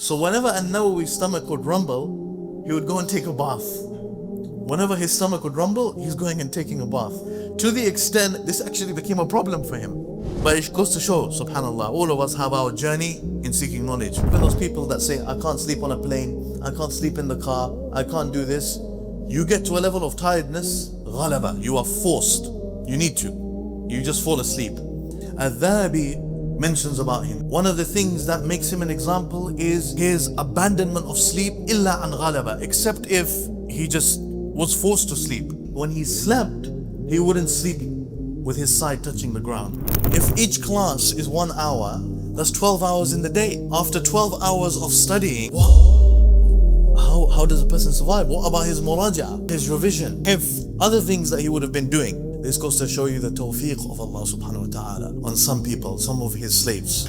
So whenever An Nawawi's stomach would rumble, he would go and take a bath. Whenever his stomach would rumble, he's going and taking a bath. To the extent, this actually became a problem for him. But it goes to show, subhanAllah, all of us have our journey in seeking knowledge. Even those people that say, I can't sleep on a plane, I can't sleep in the car, I can't do this. You get to a level of tiredness, ghalaba, you are forced. You need to. You just fall asleep. Al-Dhahabi mentions about him. One of the things that makes him an example is his abandonment of sleep, illa an ghalaba, except if he just was forced to sleep. When he slept, he wouldn't sleep with his side touching the ground. If each class is 1 hour, that's 12 hours in the day. After 12 hours of studying, how does a person survive? What about his muraja, his revision, if other things that he would have been doing? This goes to show you the tawfiq of Allah subhanahu wa ta'ala on some people, some of his slaves.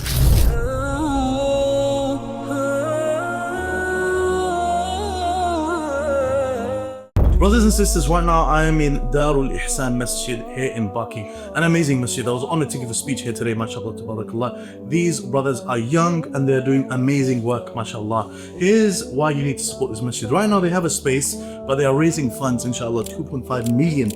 Brothers and sisters, right now I am in Darul Ihsaan Masjid here in Baki. An amazing masjid. I was honored to give a speech here today, mashallah, tabarakallah. These brothers are young and they're doing amazing work, mashallah. Here's why you need to support this masjid. Right now they have a space, but they are raising funds, inshallah, £2.5 million.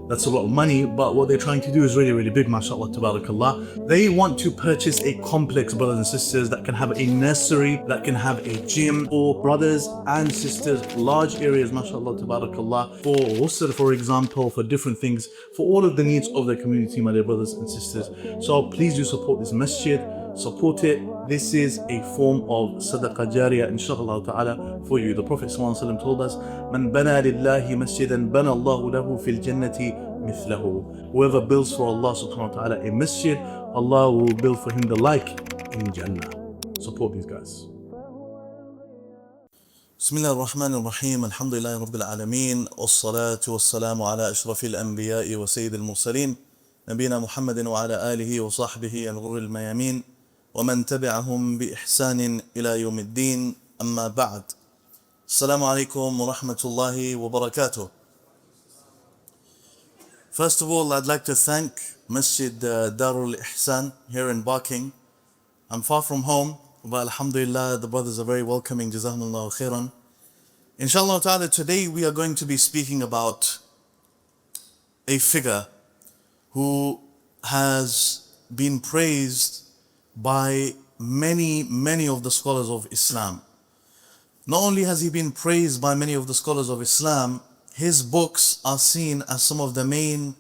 That's a lot of money, but what they're trying to do is really, really big, mashallah, tabarakallah. They want to purchase a complex, brothers and sisters, that can have a nursery, that can have a gym for brothers and sisters, large areas, mashallah, tabarakallah, for ghusl, for example, for different things, for all of the needs of the community, my dear brothers and sisters. So please do support this masjid, support it. This is a form of sadaqah jariyah, inshallah ta'ala, for you. The Prophet ﷺ told us, Man bana lillahi masjidan bana Allahu lahu fil jannati mithlahu. Whoever builds for Allah subhanahu wa ta'ala a masjid, Allah will build for him the like in Jannah. Support these guys. Bismillah ar-Rahman ar-Rahim. Alhamdulillahi Rabbil Alameen. Wassalatu wassalamu ala ashrafil anbiya'i wa sayyidil mursaleen. Nabina Muhammadin wa ala alihi wa sahbihi al-ghurril mayamin. ومن تبعهم بإحسان إلى يوم الدين أما بعد السلام عليكم ورحمة الله وبركاته. First of all, I'd like to thank Masjid Darul Ihsaan here in Barking. I'm far from home, but alhamdulillah, the brothers are very welcoming. Jazakumullahu khairan. Inshallah ta'ala, today we are going to be speaking about a figure who has been praised by many of the scholars of Islam. Not only has he been praised by many of the scholars of Islam, his books are seen as some of the main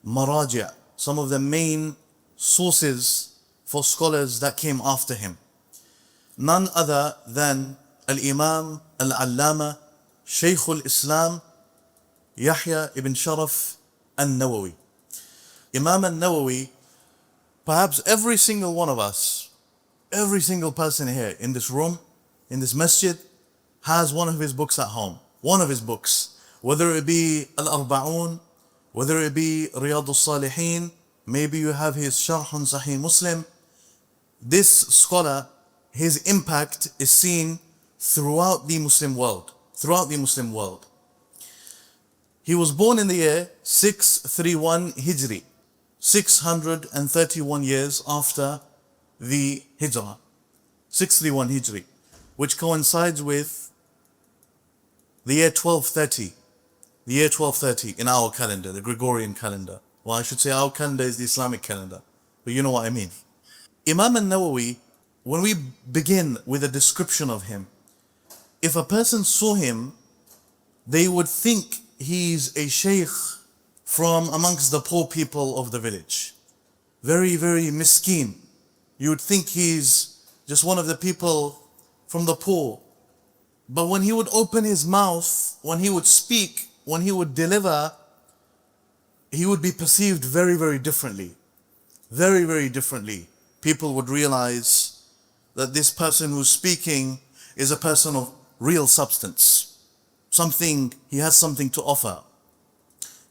maraji', some of the main sources for scholars that came after him. None other than Al-Imam Al-Allama Shaykh al-Islam Yahya ibn Sharaf Al Nawawi. Imam Al Nawawi, perhaps every single one of us, every single person here in this room, in this masjid, has one of his books at home. One of his books. Whether it be Al-Arba'un, whether it be Riyadh al-Salihin, maybe you have his Sharh on Sahih Muslim. This scholar, his impact is seen throughout the Muslim world. Throughout the Muslim world. He was born in the year 631 Hijri. 631 years after the Hijrah, 631 Hijri, which coincides with the year 1230, the year 1230 in our calendar, the Gregorian calendar. Well, I should say our calendar is the Islamic calendar, but you know what I mean. Imam Al Nawawi, when we begin with a description of him, if a person saw him, they would think he's a sheikh from amongst the poor people of the village. Very, very miskeen. You would think he's just one of the people from the poor. But when he would open his mouth, when he would speak, when he would deliver, he would be perceived very, very differently. Very, very differently. People would realize that this person who's speaking is a person of real substance. He has something to offer.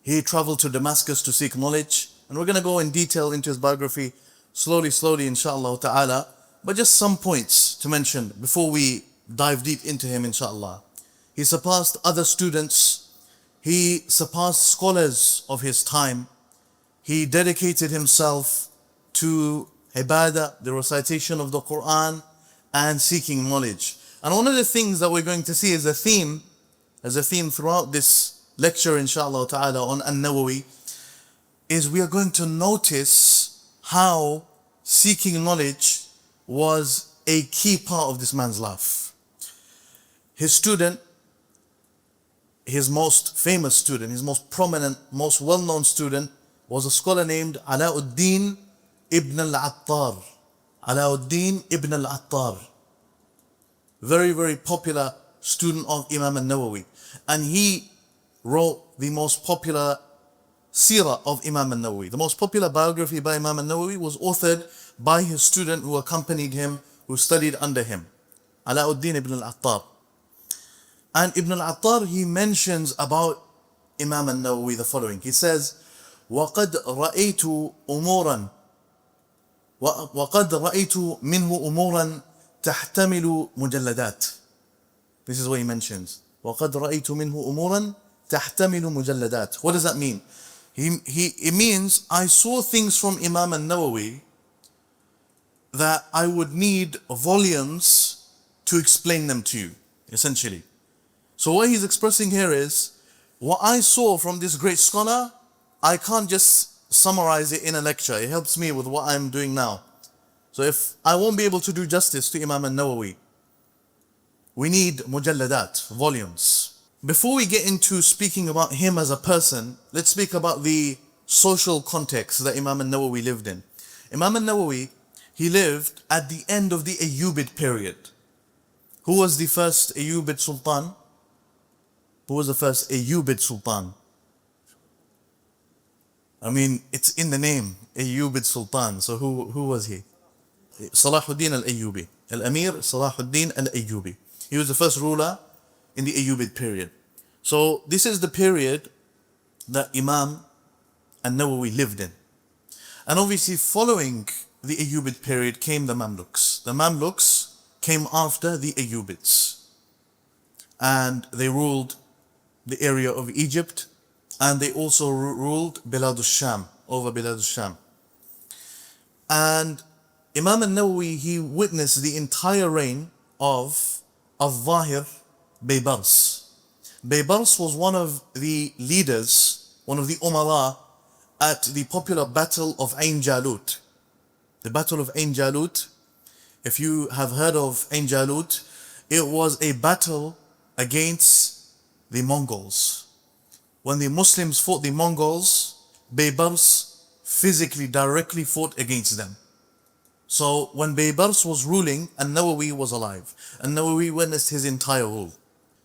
He traveled to Damascus to seek knowledge, and we're going to go in detail into his biography slowly, inshallah ta'ala, but just some points to mention before we dive deep into him, inshallah. He surpassed other students, he surpassed scholars of his time, he dedicated himself to ibadah, the recitation of the Quran, and seeking knowledge. And one of the things that we're going to see as a theme throughout this lecture, inshallah ta'ala, on Al Nawawi, is we are going to notice how seeking knowledge was a key part of this man's life. His student, his most famous student, his most prominent, most well-known student was a scholar named Alauddin ibn al-Attar. Alauddin ibn al-Attar. Very, very popular student of Imam Al Nawawi. And he wrote the most popular seerah of Imam Al Nawawi. The most popular biography by Imam Al Nawawi was authored by his student who accompanied him, who studied under him, Alauddin ibn al-Attar. And Ibn al-Attar, he mentions about Imam Al Nawawi the following. He says, وَقَدْ رَأَيْتُ أُمُورًا وَقَدْ رَأَيْتُ مِنْهُ أُمُورًا تَحْتَمِلُ مُجَلَّدَاتٍ. This is what he mentions. وَقَدْ رَأَيْتُ مِنْهُ أُمُورًا تَحْتَمِلُ مُجَلَّدَاتٍ. What does that mean? It means I saw things from Imam Al Nawawi that I would need volumes to explain them to you, essentially. So what he's expressing here is, what I saw from this great scholar, I can't just summarize it in a lecture. It helps me with what I'm doing now. So if I won't be able to do justice to Imam Al Nawawi, we need mujalladat, volumes. Before we get into speaking about him as a person, let's speak about the social context that Imam Al Nawawi lived in. Imam Al Nawawi, he lived at the end of the Ayyubid period. Who was the first Ayyubid Sultan? Who was the first Ayyubid Sultan? I mean, it's in the name, Ayyubid Sultan. So who was he? Salahuddin al-Ayyubi. Al-Amir Salahuddin al-Ayyubi. He was the first ruler in the Ayyubid period. So this is the period that Imam Al Nawawi lived in. And obviously following the Ayyubid period came the Mamluks. The Mamluks came after the Ayyubids. And they ruled the area of Egypt, and they also ruled Bilad al-Sham, over Bilad al-Sham. And Imam Al Nawawi, he witnessed the entire reign of Al-Zahir Baybars. Baybars was one of the leaders, one of the Umara at the popular battle of Ain Jalut. The battle of Ain Jalut, if you have heard of Ain Jalut, it was a battle against the Mongols. When the Muslims fought the Mongols, Baybars physically directly fought against them. So when Baybars was ruling, Al Nawawi was alive. Al Nawawi witnessed his entire rule.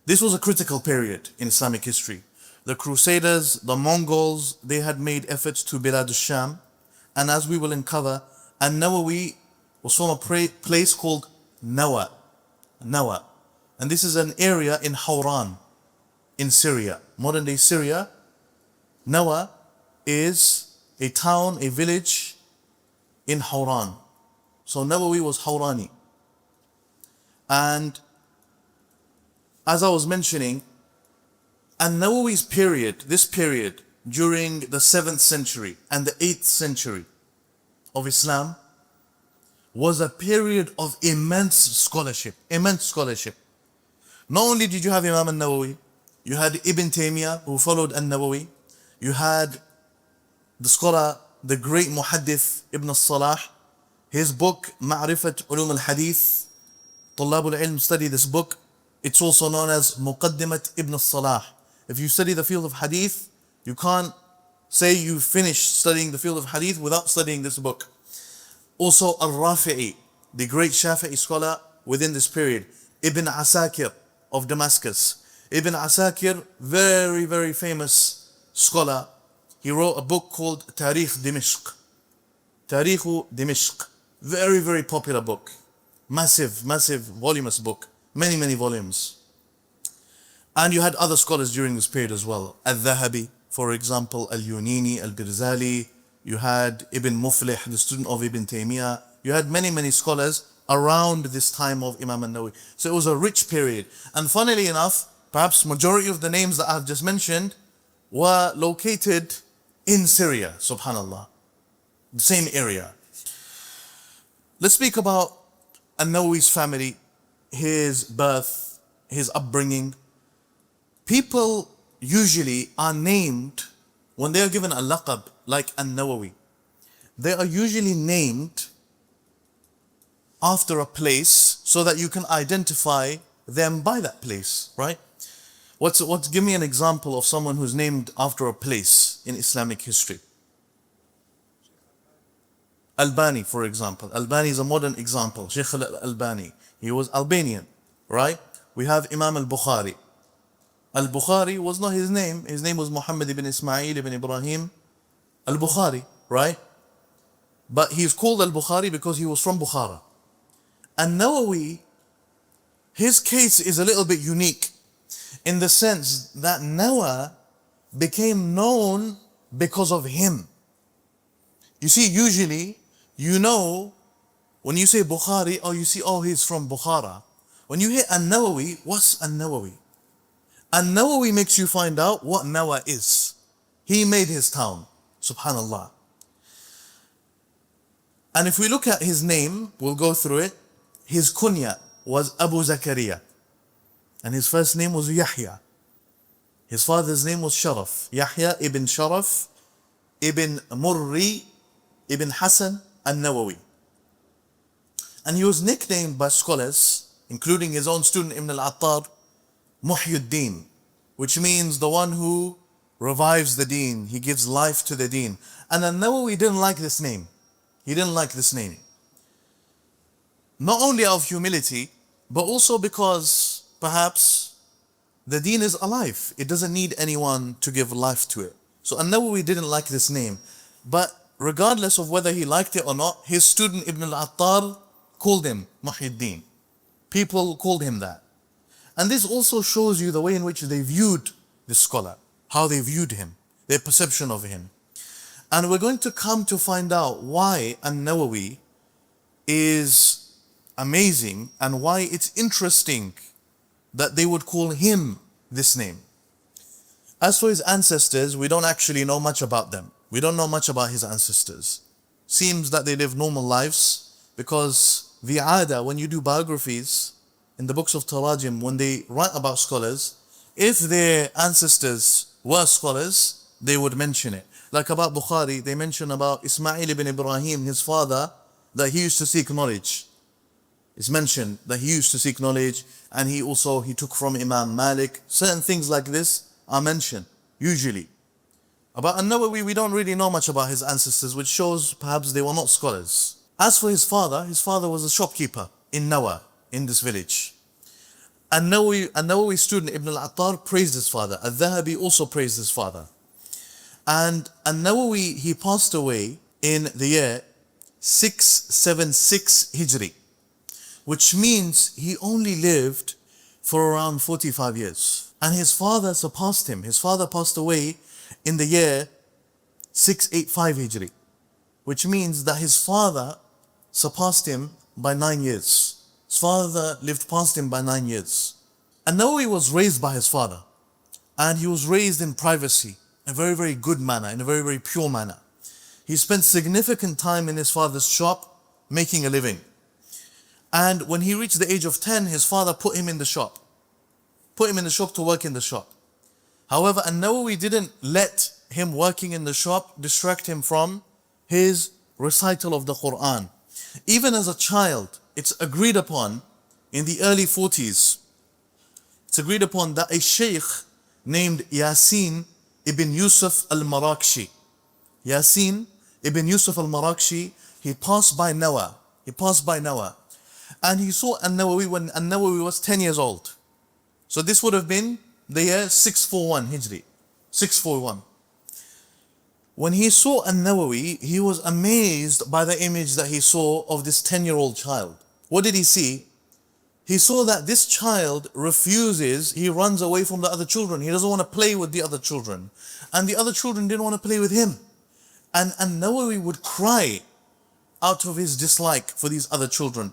This was a critical period in Islamic history. The Crusaders, the Mongols, they had made efforts to Bilad al-Sham. And as we will uncover, Al Nawawi was from a place called Nawa. Nawa. And this is an area in Hawran, in Syria, modern day Syria. Nawa is a town, a village in Hawran. So Nawawi was Hawrani. And as I was mentioning, Al Nawawi's period, this period during the 7th century and the 8th century of Islam was a period of immense scholarship, immense scholarship. Not only did you have Imam Al Nawawi, you had Ibn Taymiyyah who followed Al Nawawi, you had the scholar, the great Muhaddith Ibn al-Salah, his book Ma'rifat Ulum al-Hadith, Tullab al-Ilm study this book. It's also known as Muqaddimat Ibn al-Salah. If you study the field of Hadith, you can't say you finished studying the field of Hadith without studying this book. Also Al-Rafi'i, the great Shafi'i scholar within this period. Ibn Asakir of Damascus. Ibn Asakir, very, very famous scholar. He wrote a book called Tarikh Dimishq. Tarikh Dimishq. Very, very popular book. Massive, voluminous book. Many, many volumes. And you had other scholars during this period as well. Al-Dhahabi, for example, Al-Yunini, Al-Birzali. You had Ibn Muflih, the student of Ibn Taymiyyah. You had many, many scholars around this time of Imam Al Nawawi. So it was a rich period. And funnily enough, perhaps majority of the names that I've just mentioned were located in Syria, subhanallah. The same area. Let's speak about Al Nawawi's family, his birth, his upbringing, people usually are named, when they are given a laqab like Al Nawawi, they are usually named after a place so that you can identify them by that place, right? Give me an example of someone who's named after a place in Islamic history. Albani, for example. Albani is a modern example. Sheikh al-Albani. He was Albanian, right? We have Imam al-Bukhari. Al-Bukhari was not his name. His name was Muhammad ibn Ismail ibn Ibrahim al-Bukhari, right? But he's called al-Bukhari because he was from Bukhara. And Nawawi, his case is a little bit unique in the sense that Nawa became known because of him. You see, usually, you know, when you say Bukhari, or you see, oh, he's from Bukhara. When you hear An-Nawawi, what's An-Nawawi? An-Nawawi makes you find out what Nawa is. He made his town, subhanallah. And if we look at his name, we'll go through it. His kunya was Abu Zakaria. And his first name was Yahya. His father's name was Sharaf. Yahya ibn Sharaf ibn Murri ibn Hassan al-Nawawi. And he was nicknamed by scholars, including his own student Ibn al-Attar, Muhyiddin, which means the one who revives the deen. He gives life to the deen. And al-Nawawi didn't like this name. He didn't like this name. Not only out of humility, but also because perhaps the deen is alive. It doesn't need anyone to give life to it. So An-Nawawi didn't like this name. But regardless of whether he liked it or not, his student Ibn al-Attar called him Muhyiddin. People called him that. And this also shows you the way in which they viewed this scholar, how they viewed him, their perception of him. And we're going to come to find out why An-Nawawi is amazing and why it's interesting that they would call him this name. As for his ancestors, we don't actually know much about them. We don't know much about his ancestors. Seems that they live normal lives because the ada, when you do biographies in the books of Tarajim, when they write about scholars, if their ancestors were scholars, they would mention it. Like about Bukhari, they mention about Ismail ibn Ibrahim, his father, that he used to seek knowledge. It's mentioned that he used to seek knowledge, and he took from Imam Malik. Certain things like this are mentioned, usually. About An-Nawawi, we don't really know much about his ancestors, which shows perhaps they were not scholars. As for his father was a shopkeeper in Nawa, in this village. An-Nawawi student Ibn al-Attar praised his father. Al-Dhahabi also praised his father. And An-Nawawi, he passed away in the year 676 Hijri, which means he only lived for around 45 years. And his father surpassed him. His father passed away in the year 685 Hijri, which means that his father surpassed him by 9 years. His father lived past him by 9 years. An-Nawawi was raised by his father, and he was raised in privacy, in a very, very good manner, in a very, very pure manner. He spent significant time in his father's shop, making a living. And when he reached the age of 10, his father put him in the shop. Put him in the shop to work in the shop. However, An-Nawawi didn't let him working in the shop distract him from his recital of the Quran. Even as a child, it's agreed upon in the early 40s, it's agreed upon that a sheikh named Yasin ibn Yusuf al-Marakshi, Yasin ibn Yusuf al-Marakshi, he passed by Nawa. And he saw An-Nawawi when An-Nawawi was 10 years old. So this would have been the year 641 Hijri. 641. When he saw An-Nawawi, he was amazed by the image that he saw of this 10-year-old child. What did he see? He saw that this child refuses, he runs away from the other children. He doesn't want to play with the other children. And the other children didn't want to play with him. And An-Nawawi would cry out of his dislike for these other children.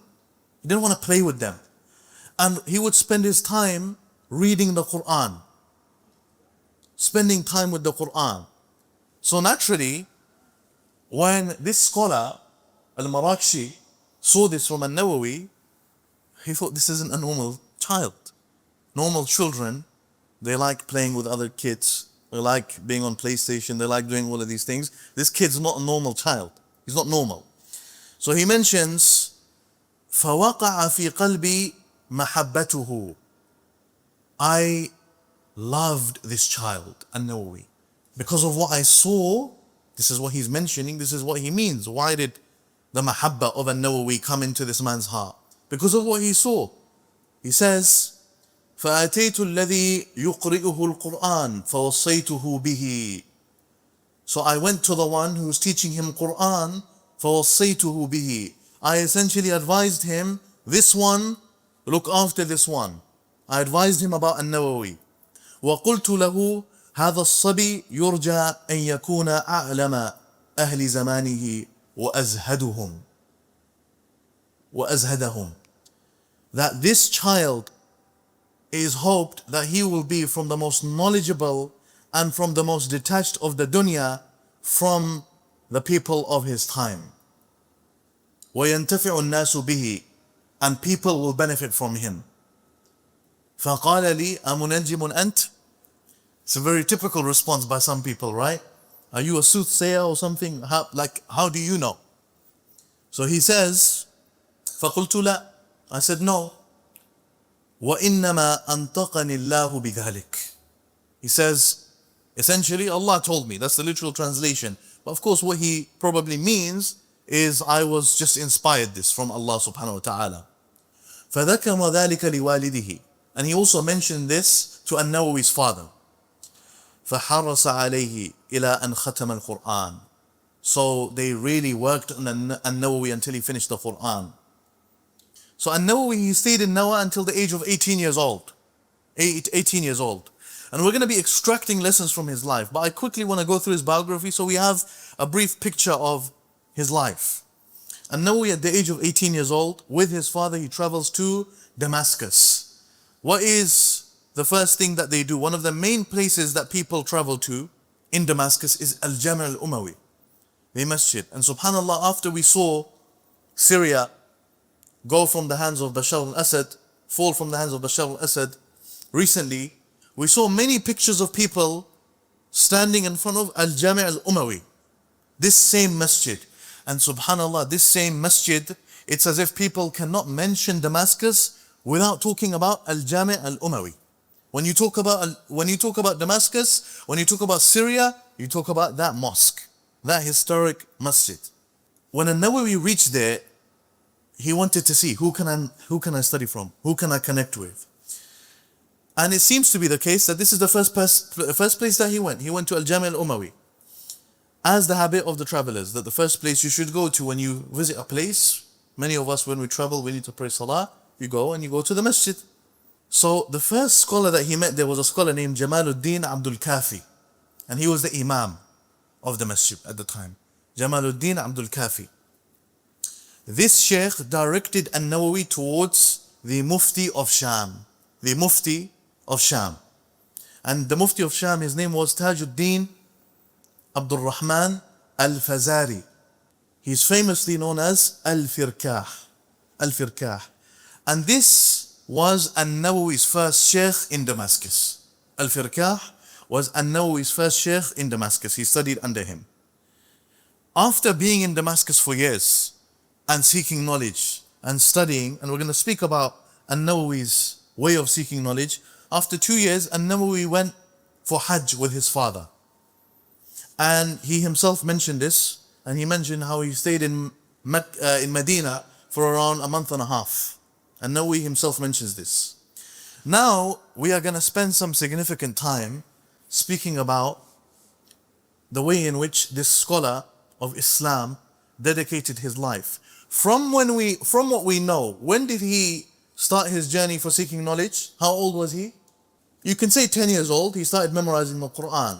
He didn't want to play with them. And he would spend his time reading the Quran. Spending time with the Quran. So naturally, when this scholar, Al-Marakshi, saw this from An-Nawawi, He thought this isn't a normal child. Normal children, they like playing with other kids. They like being on PlayStation. They like doing all of these things. This kid's not a normal child. He's not normal. So he mentions, فَوَقَعَ فِي قَلْبِي مَحَبَّتُهُ. I loved this child, Al Nawawi. Because of what I saw, this is what he's mentioning, this is what he means. Why did the mahabba of Al Nawawi come into this man's heart? Because of what he saw. He says, فَأَتَيْتُ الَّذِي يُقْرِئُهُ الْقُرْآنِ فَوَصَّيْتُهُ بِهِ. So I went to the one who was teaching him Qur'an, فَوَصَّيْتُهُ بِهِ. I essentially advised him, this one, look after this one. I advised him about An-Nawawi. وَقُلْتُ لَهُ هَذَا الصَّبِي يُرْجَى أَن يَكُونَ أَعْلَمَ أَهْلِ زَمَانِهِ وَأَزْهَدَهُمْ. That this child is hoped that he will be from the most knowledgeable and from the most detached of the dunya from the people of his time. وَيَنْتَفِعُ النَّاسُ بِهِ. And people will benefit from him. فَقَالَ لِي أَمُنَجِّمٌ أَنْتَ. It's a very typical response by some people, right? Are you a soothsayer or something? How do you know? So he says, فَقُلْتُ لَا. I said, no. وَإِنَّمَا أَنْطَقَنِ اللَّهُ بِذَلِكَ. He says, essentially, Allah told me. That's the literal translation. But of course, what he probably means is I was just inspired this from Allah subhanahu wa ta'ala. فَذَكَرَ ذَلِكَ لِوَالِدِهِ. And he also mentioned this to An-Nawawi's father. فَحَرَصَ عَلَيْهِ إِلَىٰ أَنْ خَتَمَ الْقُرْآنِ. So they really worked on An-Nawawi until he finished the Qur'an. So An-Nawawi, he stayed in Nawa until the age of 18 years old. 18 years old. And we're going to be extracting lessons from his life. But I quickly want to go through his biography so we have a brief picture of his life. An-Nawawi at the age of 18 years old, with his father, he travels to Damascus. What is the first thing that they do? One of the main places that people travel to in Damascus is Al-Jami' Al-Umawi, the Masjid. And subhanAllah, after we saw Syria go from the hands of Bashar al-Assad, fall from the hands of Bashar al-Assad, recently, we saw many pictures of people standing in front of Al-Jami' Al-Umawi, this same masjid. And subhanAllah, this same masjid, it's as if people cannot mention Damascus without talking about Al-Jami' Al-Umawi. When you talk about Damascus, when you talk about Syria, you talk about that mosque, that historic masjid. When An-Nawawi reached there, he wanted to see who can I study from, who can I connect with. And it seems to be the case that this is the first place that he went. He went to Al-Jami' Al-Umawi. As the habit of the travelers, that the first place you should go to when you visit a place, many of us when we travel, we need to pray salah, you go to the masjid. So the first scholar that he met there was a scholar named Jamaluddin Abdul Kafi. And he was the imam of the masjid at the time. Jamaluddin Abdul Kafi. This sheikh directed An-Nawawi towards the Mufti of Sham. The Mufti of Sham. And the Mufti of Sham, his name was Tajuddin Abdul Rahman Al-Fazari. He's famously known as Al-Firkah. Al-Firkah. And this was An-Nawawi's first sheikh in Damascus. Al-Firkah was An-Nawawi's first sheikh in Damascus. He studied under him. After being in Damascus for years and seeking knowledge and studying, and we're going to speak about An-Nawawi's way of seeking knowledge, after 2 years, An-Nawawi went for Hajj with his father. And he himself mentioned this, and he mentioned how he stayed in Medina for around a month and a half. An-Nawawi himself mentions this. Now, we are going to spend some significant time speaking about the way in which this scholar of Islam dedicated his life. From what we know, when did he start his journey for seeking knowledge? How old was he? You can say 10 years old, he started memorizing the Quran.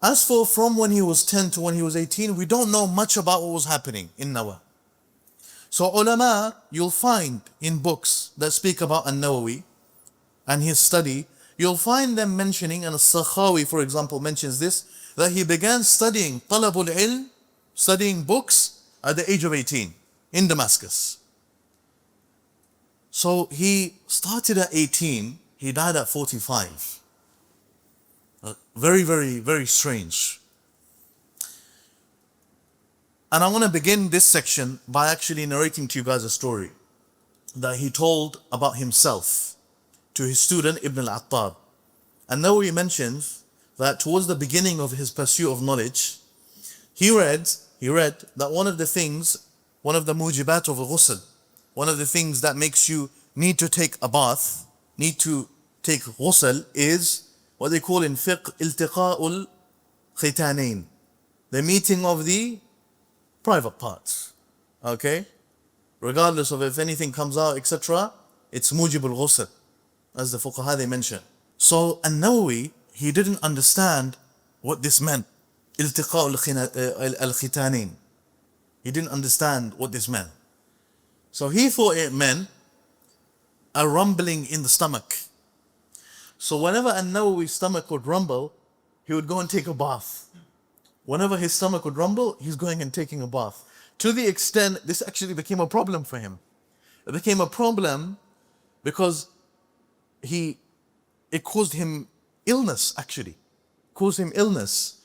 As for from when he was 10 to when he was 18, we don't know much about what was happening in Nawa. So ulama, you'll find in books that speak about An-Nawawi and his study, you'll find them mentioning, and As-Sakhawi, for example, mentions this, that he began studying Talabul Ilm, studying books at the age of 18 in Damascus. So he started at 18, he died at 45. Very, very, very strange. And I want to begin this section by actually narrating to you guys a story that he told about himself to his student Ibn al-Attab. And Nawawi mentions that towards the beginning of his pursuit of knowledge, he read that one of the things, one of the mujibat of ghusl, one of the things that makes you need to take a bath, need to take ghusl, is what they call in fiqh iltiqa'ul khitanain, the meeting of the private parts. Okay? Regardless of if anything comes out, etc., it's mujib al-ghusl, as the fuqaha they mention. So An-Nawawi, he didn't understand what this meant. Iltiqa' al-khitanain. He didn't understand what this meant. So he thought it meant a rumbling in the stomach. So whenever An-Nawawi's stomach would rumble, he would go and take a bath. Whenever his stomach would rumble, he's going and taking a bath. To the extent, this actually became a problem for him. It became a problem because it caused him illness, actually. Caused him illness.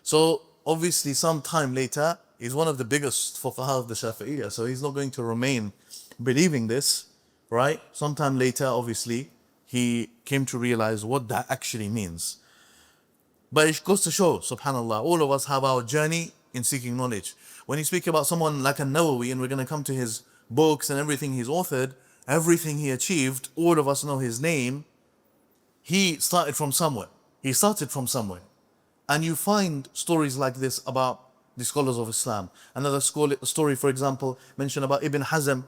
So obviously some time later, he's one of the biggest fuqaha of the Shafi'iyah, so he's not going to remain believing this, right? Sometime later, obviously, he came to realize what that actually means. But it goes to show, subhanAllah, all of us have our journey in seeking knowledge. When you speak about someone like An-Nawawi, and we're going to come to his books and everything he's authored, everything he achieved, all of us know his name, he started from somewhere. He started from somewhere. And you find stories like this about the scholars of Islam. Another story, for example, mentioned about Ibn Hazm,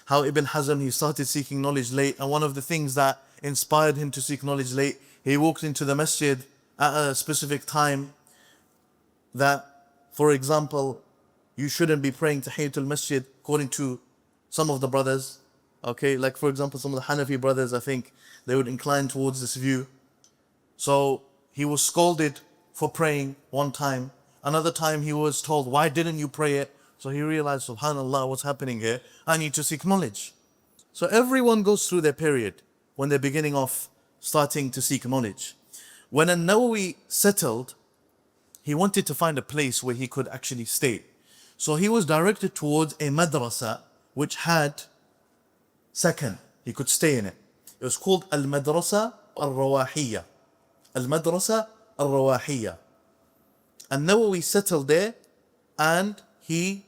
how Ibn Hazm, he started seeking knowledge late, and one of the things that inspired him to seek knowledge late, he walked into the masjid at a specific time that, for example, you shouldn't be praying Tahiyatul Masjid according to some of the brothers. Okay, like for example, some of the Hanafi brothers, I think they would incline towards this view. So he was scolded for praying one time. Another time he was told, why didn't you pray it? So he realized, subhanAllah, what's happening here? I need to seek knowledge. So everyone goes through their period when they're beginning off starting to seek knowledge. When An-Nawawi settled, he wanted to find a place where he could actually stay. So he was directed towards a madrasa which had sakan. He could stay in it. It was called Al-Madrasa Al-Rawahiyya. Al-Madrasa Al-Rawahiyya. An-Nawawi settled there and he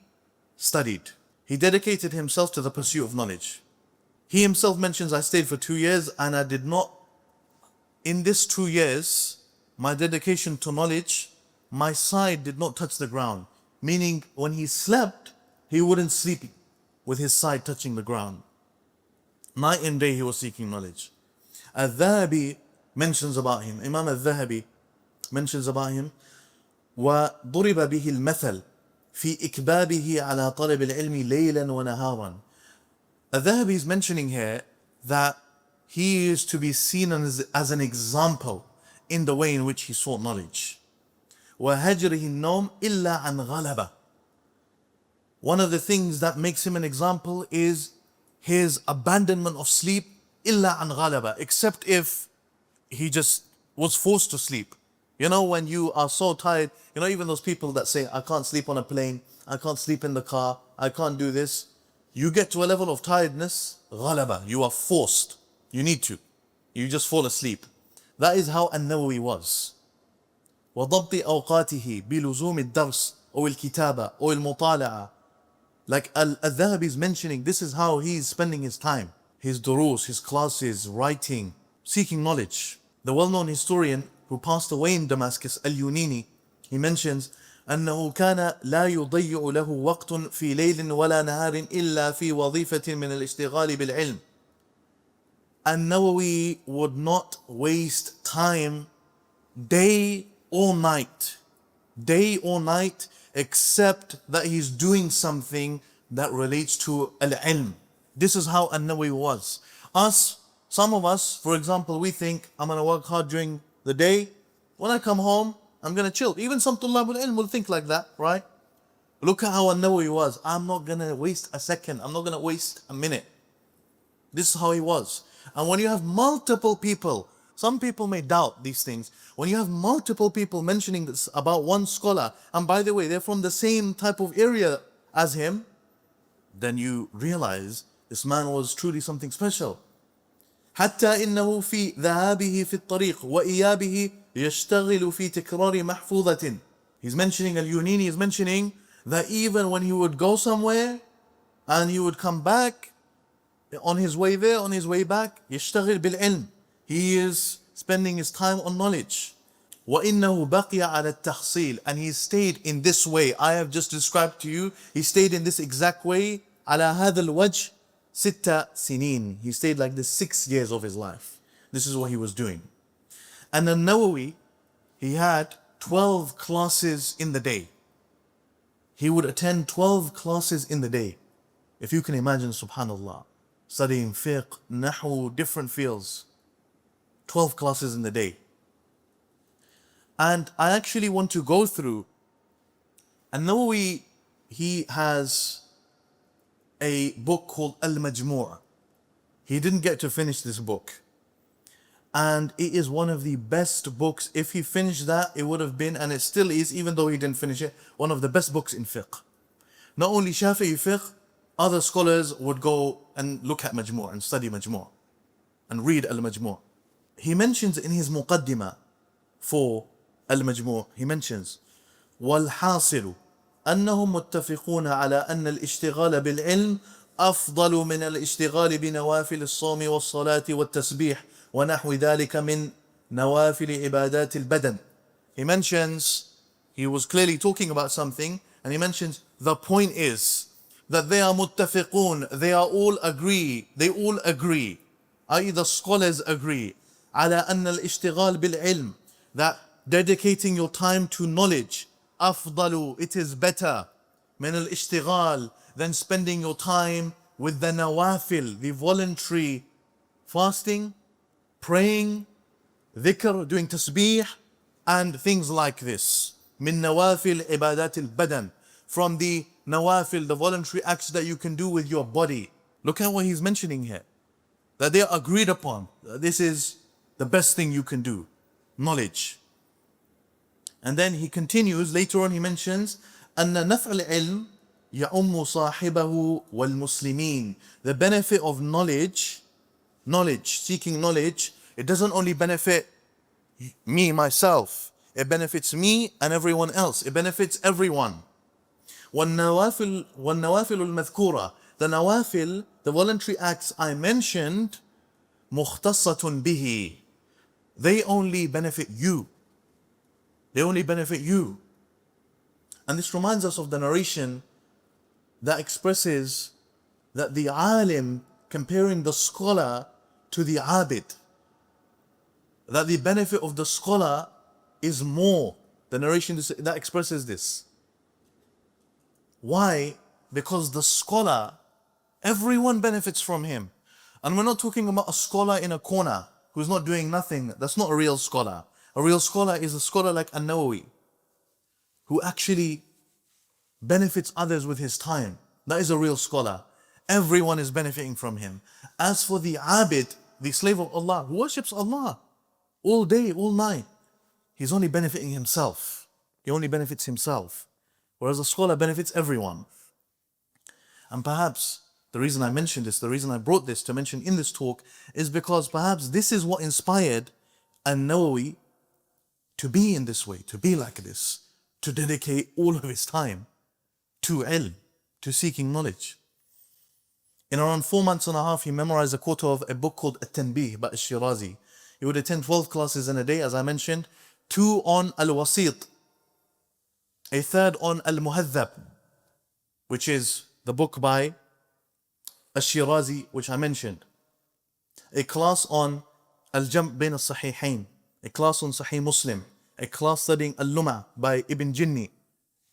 studied. He dedicated himself to the pursuit of knowledge. He himself mentions, I stayed for 2 years and I did not, in this 2 years, my dedication to knowledge, my side did not touch the ground. Meaning when he slept, he wouldn't sleep with his side touching the ground. Night and day he was seeking knowledge. Al-Dhahabi mentions about him, Imam Al-Dhahabi mentions about him, وَضُرِبَ بِهِ الْمَثَلِ في إكبابه على طلب العلم ليلا ونهارا. Al-Dhahabi is mentioning here that he is to be seen as an example in the way in which he sought knowledge. وَهَجْرِهِ النَّوْمِ إِلَّا عَنْ غَلَبَةٍ. One of the things that makes him an example is his abandonment of sleep, إِلَّا عَنْ غَلَبَةٍ, except if he just was forced to sleep. You know, when you are so tired, you know, even those people that say, I can't sleep on a plane, I can't sleep in the car, I can't do this. You get to a level of tiredness, ghalaba, you are forced. You need to. You just fall asleep. That is how An-Nawawi was. وَضَبْطِ أَوْقَاتِهِ بِلُزُومِ الدَّرْسِ أو الكتابة أو المطالعة. Like Al-Dhahabi is mentioning, this is how he is spending his time. His durus, his classes, writing, seeking knowledge. The well-known historian who passed away in Damascus, Al-Yunini, he mentions أنه كان لا يضيع له وقت في ليل ولا نهار إلا في وظيفة من الاشتغال بالعلم. An-Nawawi would not waste time day or night, except that he's doing something that relates to al-ilm. This is how An-Nawawi was. Some of us, for example, we think, I'm going to work hard during the day. When I come home, I'm going to chill. Even some Tullab al-Ilm will think like that, right? Look at how An-Nawawi was. I'm not going to waste a second. I'm not going to waste a minute. This is how he was. And when you have multiple people, some people may doubt these things. When you have multiple people mentioning this about one scholar, and by the way, they're from the same type of area as him, then you realize this man was truly something special. حتى إنه في ذهابه في الطريق وإيابه يشتغل في تكرار محفوظة. He's mentioning, Al-Yunini is mentioning that even when he would go somewhere and he would come back, on his way there, on his way back, يشتغل بالعلم. He is spending his time on knowledge. وَإِنَّهُ بَقِيَ عَلَى التَّحْصِيلِ. And he stayed in this way. I have just described to you. He stayed in this exact way. على هذا الوجه 6 سنين. He stayed like this 6 years of his life. This is what he was doing. And Al Nawawi, he had 12 classes in the day. He would attend 12 classes in the day. If you can imagine, subhanallah, studying fiqh, nahu, different fields. 12 classes in the day. And I actually want to go through, and Nawawi, he has a book called Al-Majmu'. He didn't get to finish this book. And it is one of the best books. If he finished that, it would have been, and it still is, even though he didn't finish it, one of the best books in fiqh. Not only Shafi'i fiqh, other scholars would go and look at Majmu' and study Majmu' and read Al-Majmu'. He mentions in his muqaddimah for Al-Majmu', he mentions, وَالْحَاصِلُ أنهم متفقون على أن الاشتغال بالعلم أفضل من الاشتغال بنوافل الصوم والصلاة والتسبيح ونحو ذلك من نوافل عبادات البدن. He mentions, he was clearly talking about something, and he mentions the point is that they are muttafiqun, they all agree, i.e. the scholars agree, على أن الاشتغال بالعلم, that dedicating your time to knowledge, أفضل, it is better, من الاشتغال, than spending your time with the nawafil, the voluntary fasting, praying, dhikr, doing tasbih, and things like this. من نوافل عبادات البدن, from the nawafil, the voluntary acts that you can do with your body. Look at what he's mentioning here. That they are agreed upon. This is the best thing you can do. Knowledge. And then he continues, later on he mentions, أن نفع العلم يعم صاحبه والمسلمين. The benefit of knowledge, seeking knowledge, it doesn't only benefit me, myself. It benefits me and everyone else. It benefits everyone. والنوافل المذكورة, the nawafil, the voluntary acts I mentioned, مختصة به, they only benefit you. They only benefit you. And this reminds us of the narration that expresses that the alim, comparing the scholar to the abid, that the benefit of the scholar is more. The narration that expresses this. Why? Because the scholar, everyone benefits from him. And we're not talking about a scholar in a corner who's not doing nothing. That's not a real scholar. A real scholar is a scholar like Al Nawawi, who actually benefits others with his time. That is a real scholar. Everyone is benefiting from him. As for the abid, the slave of Allah, who worships Allah all day, all night, he's only benefiting himself. He only benefits himself. Whereas a scholar benefits everyone. And perhaps the reason I mentioned this, the reason I brought this to mention in this talk, is because perhaps this is what inspired Al Nawawi to be in this way, to be like this, to dedicate all of his time to ilm, to seeking knowledge. In around 4 months and a half, he memorized a quarter of a book called At-Tanbih by Al-Shirazi. He would attend 12 classes in a day, as I mentioned, 2 on Al-Wasit, a 3rd on Al-Muhadhab, which is the book by Al-Shirazi, which I mentioned, a class on Al-Jam' Bain Al-Sahihain, a class on Sahih Muslim, a class studying Al-Lum'a by Ibn Jinni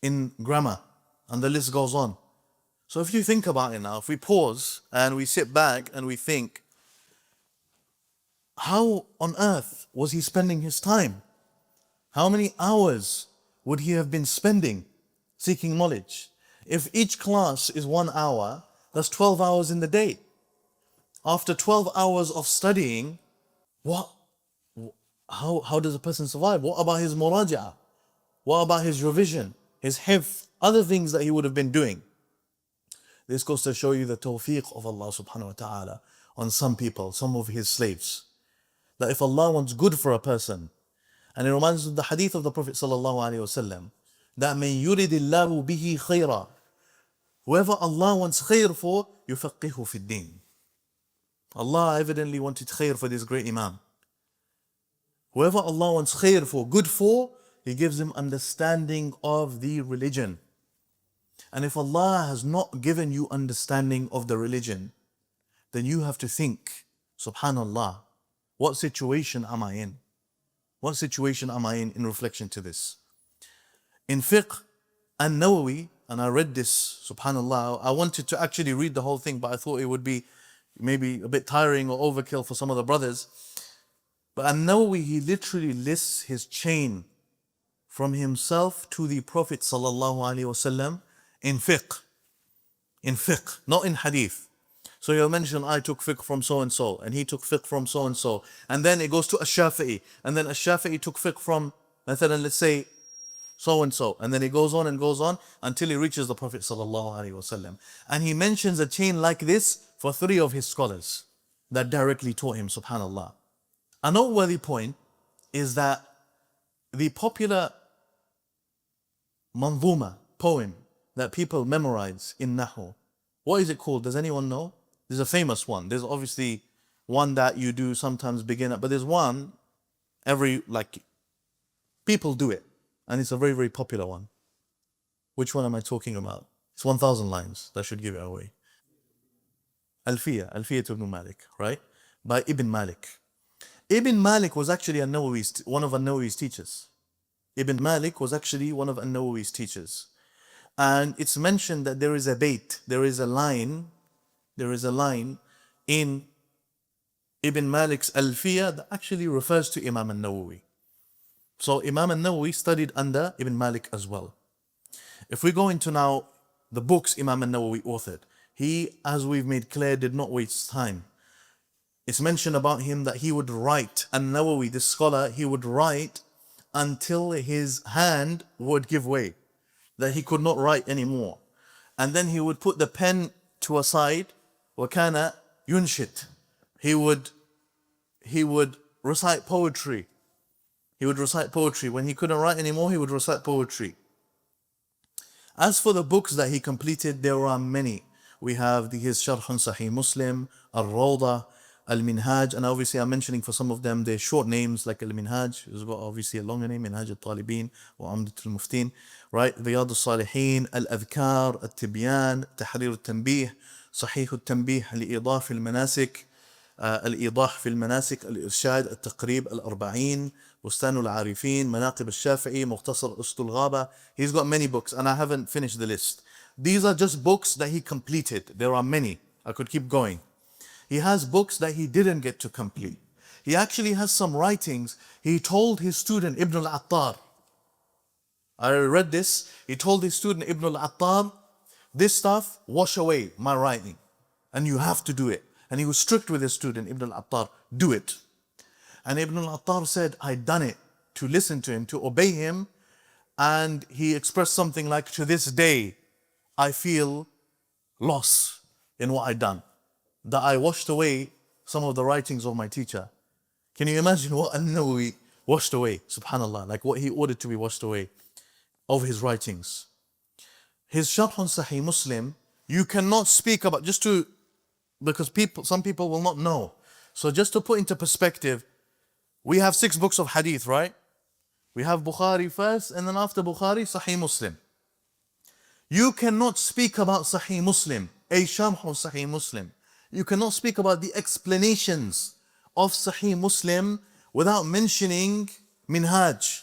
in grammar, and the list goes on. So if you think about it now, if we pause and we sit back and we think, how on earth was he spending his time? How many hours would he have been spending seeking knowledge? If each class is 1 hour, that's 12 hours in the day. After 12 hours of studying, what? How does a person survive? What about his muraja'ah? What about his revision, his hifz, other things that he would have been doing? This goes to show you the tawfiq of Allah subhanahu wa ta'ala on some people, some of his slaves. That if Allah wants good for a person, and it reminds us of the hadith of the Prophet sallallahu alaihi wasallam, that man yuridillahu bihi khayra, whoever Allah wants khair for, yufaqihu fi din. Allah evidently wanted khair for this great Imam. Whoever Allah wants khair for, good for, He gives him understanding of the religion. And if Allah has not given you understanding of the religion, then you have to think, subhanallah, what situation am I in? What situation am I in reflection to this? In fiqh, Al Nawawi, and I read this, subhanallah, I wanted to actually read the whole thing, but I thought it would be maybe a bit tiring or overkill for some of the brothers. But Al Nawawi, he literally lists his chain from himself to the Prophet sallallahu alaihi wasallam in fiqh, not in hadith. So he'll mention, I took fiqh from so and so, and he took fiqh from so and so, and then it goes to Ash-Shafi'i, and then Ash-Shafi'i took fiqh from, let's say, so and so, and then it goes on and goes on until he reaches the Prophet sallallahu alaihi wasallam. And he mentions a chain like this for 3 of his scholars that directly taught him, subhanallah. A noteworthy point is that the popular manzuma, poem, that people memorize in Nahu, what is it called? Does anyone know? There's a famous one. There's obviously one that you do sometimes begin at, but there's one people do it, and it's a very, very popular one. Which one am I talking about? It's 1,000 lines. That should give it away. Alfiya ibn Malik, right? By Ibn Malik. Ibn Malik was actually one of An-Nawawi's teachers. Ibn Malik was actually one of An-Nawawi's teachers. And it's mentioned that there is a bayt, there is a line in Ibn Malik's Alfiya that actually refers to Imam Al Nawawi. So Imam Al Nawawi studied under Ibn Malik as well. If we go into now the books Imam Al Nawawi authored, he, as we've made clear, did not waste time. It's mentioned about him that he would write, Al Nawawi, this scholar, he would write until his hand would give way, that he could not write anymore. And then he would put the pen to a side, وَكَانَ يُنْشِدْ. He would recite poetry. When he couldn't write anymore, he would recite poetry. As for the books that he completed, there are many. We have his Sharh on Sahih Muslim, Al-Rawda, Al-Minhaj, and obviously I'm mentioning for some of them their short names, like Al-Minhaj, who's got obviously a longer name, Minhaj al-Talibin, or Umdat al-Muftin, right? Riyad al-Salihin, Al-Adhkar, Al-Tibyan, Tahrir al-Tanbih, Sahih al-Tanbih, Al-Idah fi al-Manasik, Al-Idah fi al-Manasik, Al-Irshad, Al-Taqrib, Al-Arba'in, Bustan al-Arifin, Manaqib al-Shafi'i, Mukhtasar Ustul Ghaba. He's got many books, and I haven't finished the list. These are just books that he completed. There are many. I could keep going. He has books that he didn't get to complete. He actually has some writings. He told his student Ibn al-Attar, I read this, he told his student Ibn al-Attar, this stuff, wash away my writing, and you have to do it. And he was strict with his student Ibn al-Attar, do it. And Ibn al-Attar said, I done it to listen to him, to obey him. And he expressed something like, to this day, I feel loss in what I done, that I washed away some of the writings of my teacher. Can you imagine what An-Nawawi washed away? Subhanallah, like what he ordered to be washed away of his writings. His Sharh on Sahih Muslim, you cannot speak about, because some people will not know. So just to put into perspective, we have 6 books of hadith, right? We have Bukhari first, and then after Bukhari, Sahih Muslim. You cannot speak about Sahih Muslim, a Sharh on Sahih Muslim. You cannot speak about the explanations of Sahih Muslim without mentioning Minhaj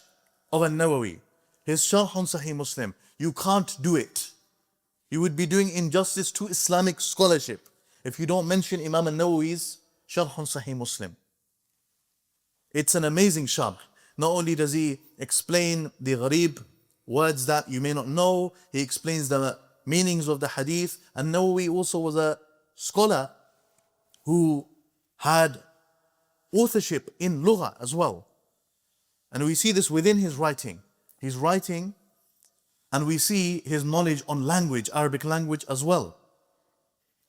of Al-Nawawi, his Sharh on Sahih Muslim. You can't do it. You would be doing injustice to Islamic scholarship if you don't mention Imam Al-Nawawi's Sharh on Sahih Muslim. It's an amazing sharh. Not only does he explain the gharib, words that you may not know, he explains the meanings of the hadith. And Nawawi also was a scholar who had authorship in lugha as well. And we see this within his writing. He's writing, and we see his knowledge on language, Arabic language as well.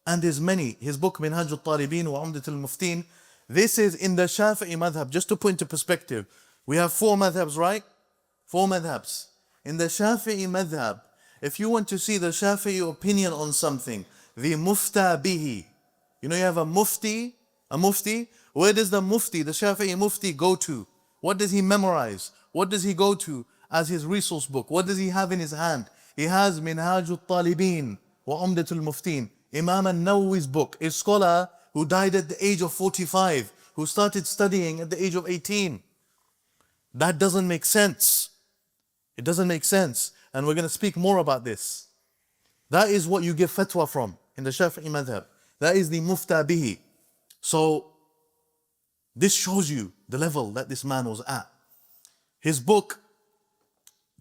And there's many. His book, Minhaj al-Talibin wa Umdat al-Muftin, this is in the Shafi'i madhab. Just to put into perspective, we have 4 madhabs, right? 4 madhabs. In the Shafi'i madhab, if you want to see the Shafi'i opinion on something, the mufta bihi. You know, you have a mufti. Where does the mufti, the Shafi'i mufti, go to? What does he memorize? What does he go to as his resource book? What does he have in his hand? He has Minhaj al-Talibin wa Umdat al-Muftin. Imam Al Nawawi's book, a scholar who died at the age of 45, who started studying at the age of 18. That doesn't make sense. It doesn't make sense. And we're going to speak more about this. That is what you give fatwa from in the Shafi'i madhab. That is the mufta bihi. So this shows you the level that this man was at. His book,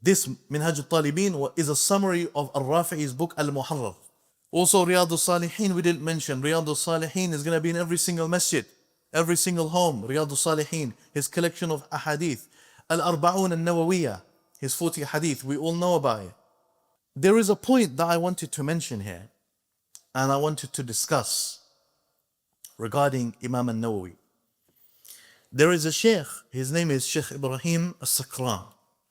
this Minhaj al-Talibin, is a summary of Al-Rafi'i's book Al-Muharrar. Also, Riyadh al-Salihin, we didn't mention. Riyadh al-Salihin is going to be in every single masjid, every single home. Riyadh al-Salihin, his collection of ahadith. Al-Arba'un al-Nawawiyah, his 40 hadith, we all know about it. There is a point that I wanted to mention here, and I wanted to discuss regarding Imam Al Nawawi. There is a sheikh, his name is Sheikh Ibrahim Al-Sakran.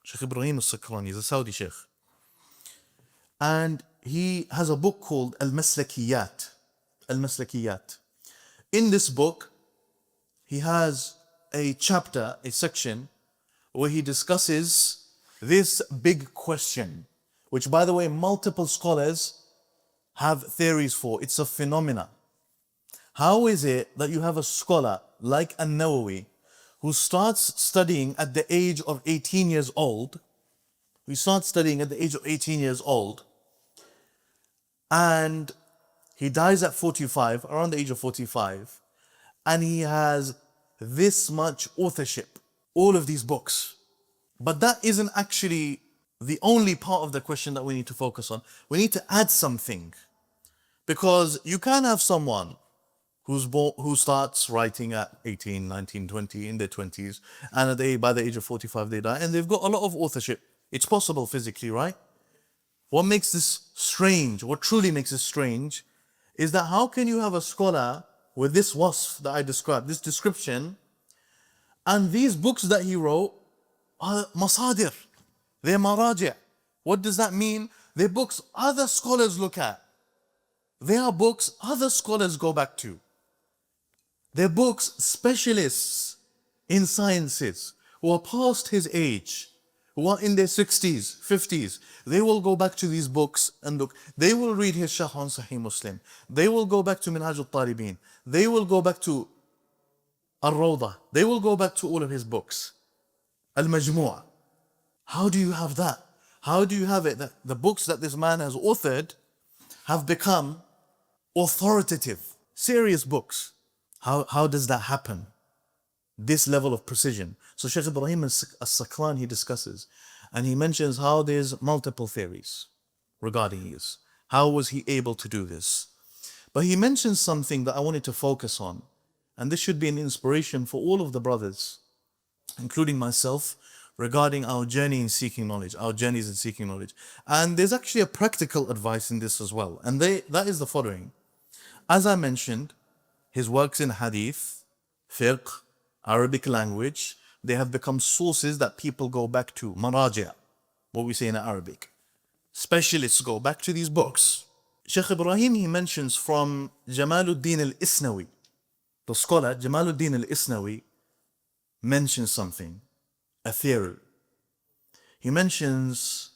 Sheikh Ibrahim Al-Sakran, he's a Saudi sheikh. And he has a book called Al-Maslakiyat. Al-Maslakiyat. In this book, he has a chapter, a section, where he discusses this big question, which, by the way, multiple scholars have theories for. It's a phenomena. How is it that you have a scholar like Al Nawawi who starts studying at the age of 18 years old? He starts studying at the age of 18 years old, and he dies at 45, around the age of 45, and he has this much authorship, all of these books. But that isn't actually the only part of the question that we need to focus on. We need to add something, because you can have someone who starts writing at 18, 19, 20, in their 20s, and by the age of 45 they die, and they've got a lot of authorship. It's possible physically, right? What makes this strange, what truly makes this strange, is that how can you have a scholar with this wasf that I described, this description, and these books that he wrote are masadir, they're maraji'. What does that mean? They're books other scholars look at. They are books other scholars go back to. They're books specialists in sciences who are past his age, who are in their 60s, 50s. They will go back to these books and look. They will read his Sharh on Sahih Muslim. They will go back to Minhaj al-Talibin. They will go back to Al-Rawdah. They will go back to all of his books. Al-Majmu'ah. How do you have that? How do you have it that the books that this man has authored have become authoritative, serious books? How does that happen? This level of precision. So Shaykh Ibrahim As-Sakran, he discusses, and he mentions how there's multiple theories regarding this. How was he able to do this? But he mentions something that I wanted to focus on, and this should be an inspiration for all of the brothers, including myself, regarding our journey in seeking knowledge, our journeys in seeking knowledge. And there's actually a practical advice in this as well, and that is the following. As I mentioned, his works in hadith, fiqh, Arabic language, they have become sources that people go back to, maraji', what we say in Arabic. Specialists go back to these books. Shaykh Ibrahim, he mentions from Jamaluddin al-Isnawi, the scholar Jamaluddin al-Isnawi mentions something, a theory. He mentions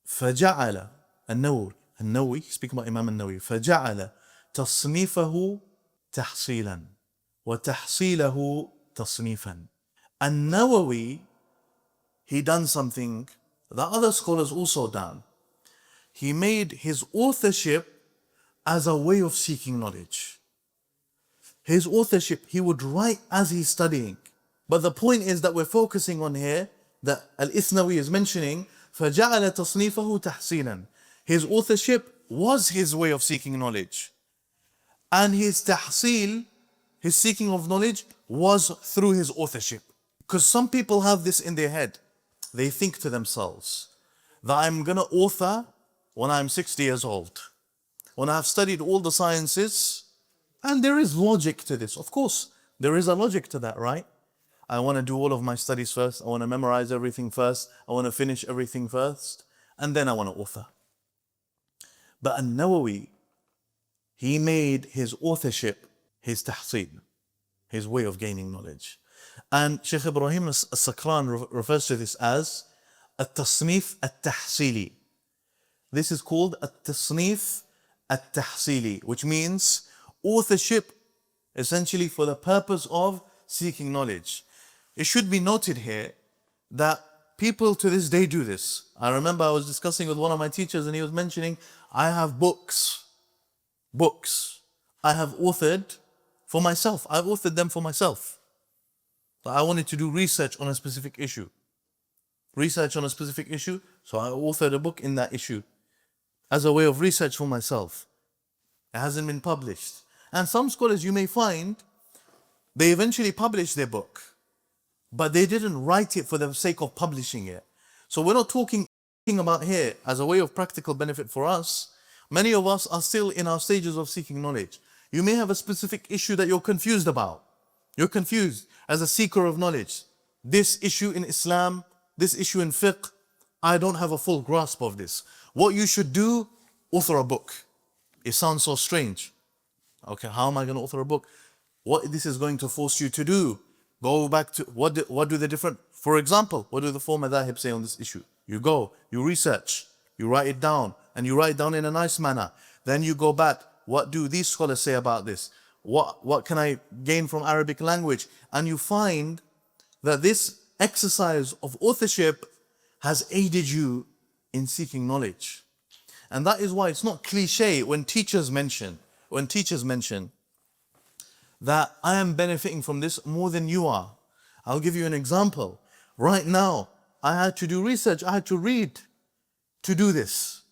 فَجَعَلَ النووي, speaking about Imam Al Nawawi, فَجَعَلَ تَصْنِيفَهُ تحصيلا وتحصيله تصنيفا. And Nawawi, he done something that other scholars also done. He made his authorship as a way of seeking knowledge. His authorship, he would write as he's studying. But the point is that we're focusing on here, that Al-Ithnawi is mentioning, فَجَعَلَ تَصْنِيفَهُ تَحْصِيلًا. His authorship was his way of seeking knowledge. And his tahsil his seeking of knowledge was through his authorship. Because some people have this in their head. They think to themselves that I'm going to author when I'm 60 years old, when I've studied all the sciences. And there is logic to this. Of course, there is a logic to that, right? I want to do all of my studies first. I want to memorize everything first. I want to finish everything first. And then I want to author. But Al Nawawi, he made his authorship his tahsil, his way of gaining knowledge. And Shaykh Ibrahim As-Sakran refers to this as التصنيف التحصيلي. This is called التصنيف التحصيلي, which means authorship essentially for the purpose of seeking knowledge. It should be noted here that people to this day do this. I remember I was discussing with one of my teachers and he was mentioning, I have books I have authored for myself. I've authored them for myself. I wanted to do research on a specific issue. So I authored a book in that issue as a way of research for myself. It hasn't been published. And some scholars you may find, they eventually published their book, but they didn't write it for the sake of publishing it. So we're not talking about here as a way of practical benefit for us. Many of us are still in our stages of seeking knowledge. You may have a specific issue that you're confused about. You're confused as a seeker of knowledge. This issue in Islam, this issue in fiqh, I don't have a full grasp of this. What you should do, author a book. It sounds so strange. Okay, how am I going to author a book? What this is going to force you to do? Go back to, what do the different, for example, what do the four madhahib say on this issue? You go, you research, you write it down, and you write it down in a nice manner. Then you go back, what do these scholars say about this? What can I gain from Arabic language? And you find that this exercise of authorship has aided you in seeking knowledge. And that is why it's not cliche when teachers mention that I am benefiting from this more than you are. I'll give you an example. Right now, I had to do research. I had to read to do this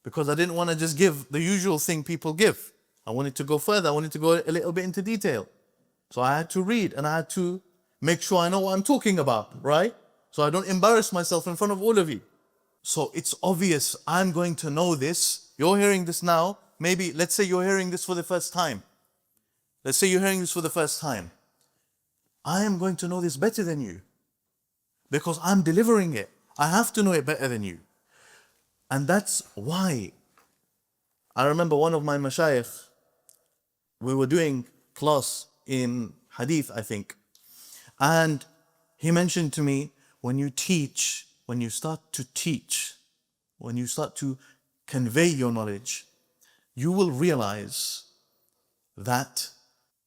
because I didn't want to just give the usual thing people give. I wanted to go further. I wanted to go a little bit into detail. So I had to read and I had to make sure I know what I'm talking about, right? So I don't embarrass myself in front of all of you. So it's obvious I'm going to know this. You're hearing this now. Maybe, let's say you're hearing this for the first time. I am going to know this better than you because I'm delivering it. I have to know it better than you. And that's why I remember one of my mashayikh, we were doing class in hadith, I think. And he mentioned to me, when you start to teach, when you start to convey your knowledge, you will realize that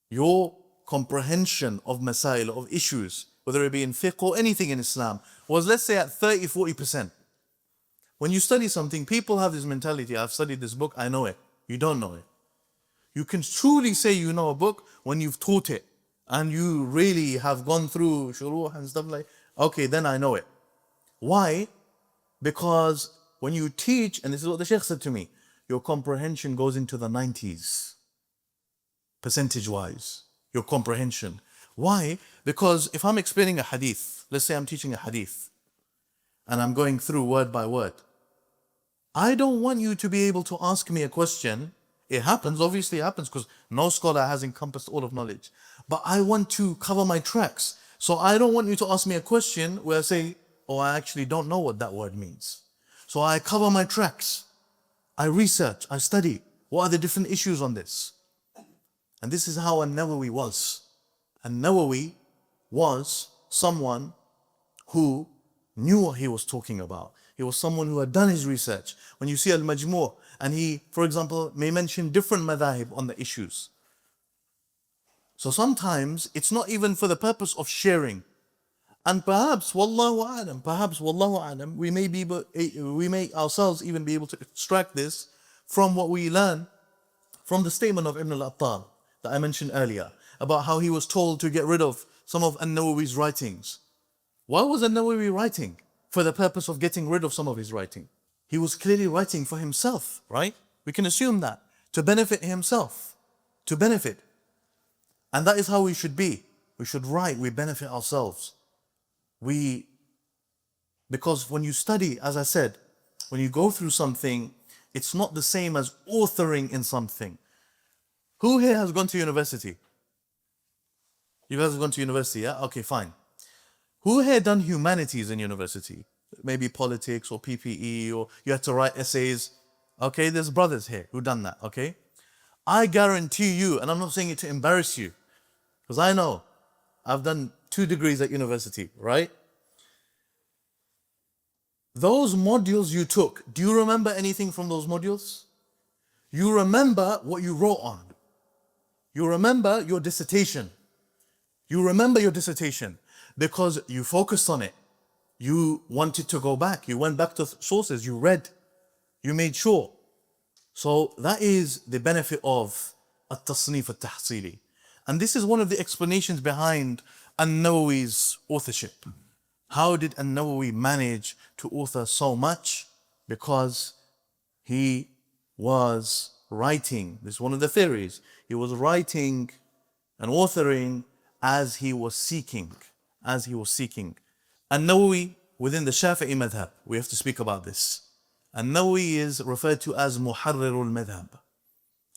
your comprehension of masail, of issues, whether it be in fiqh or anything in Islam, was, let's say, at 30-40%. When you study something, people have this mentality, I've studied this book, I know it. You don't know it. You can truly say you know a book when you've taught it and you really have gone through shuruh and stuff like, okay, then I know it. Why? Because when you teach, and this is what the Shaykh said to me, your comprehension goes into the 90s, percentage-wise, your comprehension. Why? Because if I'm explaining a hadith, let's say I'm teaching a hadith, and I'm going through word by word, I don't want you to be able to ask me a question. It happens, obviously it happens, because no scholar has encompassed all of knowledge. But I want to cover my tracks. So I don't want you to ask me a question where I say, oh, I actually don't know what that word means. So I cover my tracks. I research, I study. What are the different issues on this? And this is how Al Nawawi was. Al Nawawi was someone who knew what he was talking about. He was someone who had done his research. When you see Al-Majmu', and he, for example, may mention different madhahib on the issues. So sometimes it's not even for the purpose of sharing. And perhaps, wallahu a'lam, we may ourselves even be able to extract this from what we learn from the statement of Ibn al-Attar that I mentioned earlier, about how he was told to get rid of some of An-Nawawi's writings. Why was An-Nawawi writing? For the purpose of getting rid of some of his writing. He was clearly writing for himself, right? We can assume that. To benefit himself. To benefit. And that is how we should be. We should write, we benefit ourselves. Because when you study, as I said, when you go through something, it's not the same as authoring in something. Who here has gone to university? You guys have gone to university, yeah? Okay, fine. Who here done humanities in university? Maybe politics or PPE, or you had to write essays. Okay, there's brothers here who done that, okay? I guarantee you, and I'm not saying it to embarrass you, because I know I've done 2 degrees at university, right? Those modules you took, do you remember anything from those modules? You remember what you wrote on. You remember your dissertation. You remember your dissertation because you focused on it. You wanted to go back. You went back to sources. You read. You made sure. So that is the benefit of at-tasnif at-tahsili. And this is one of the explanations behind Al Nawawi's authorship. How did Al Nawawi manage to author so much? Because he was writing, this is one of the theories, he was writing and authoring as he was seeking. Al Nawawi within the Shafi'i madhab, we have to speak about this. Al Nawawi is referred to as Muharrirul madhab,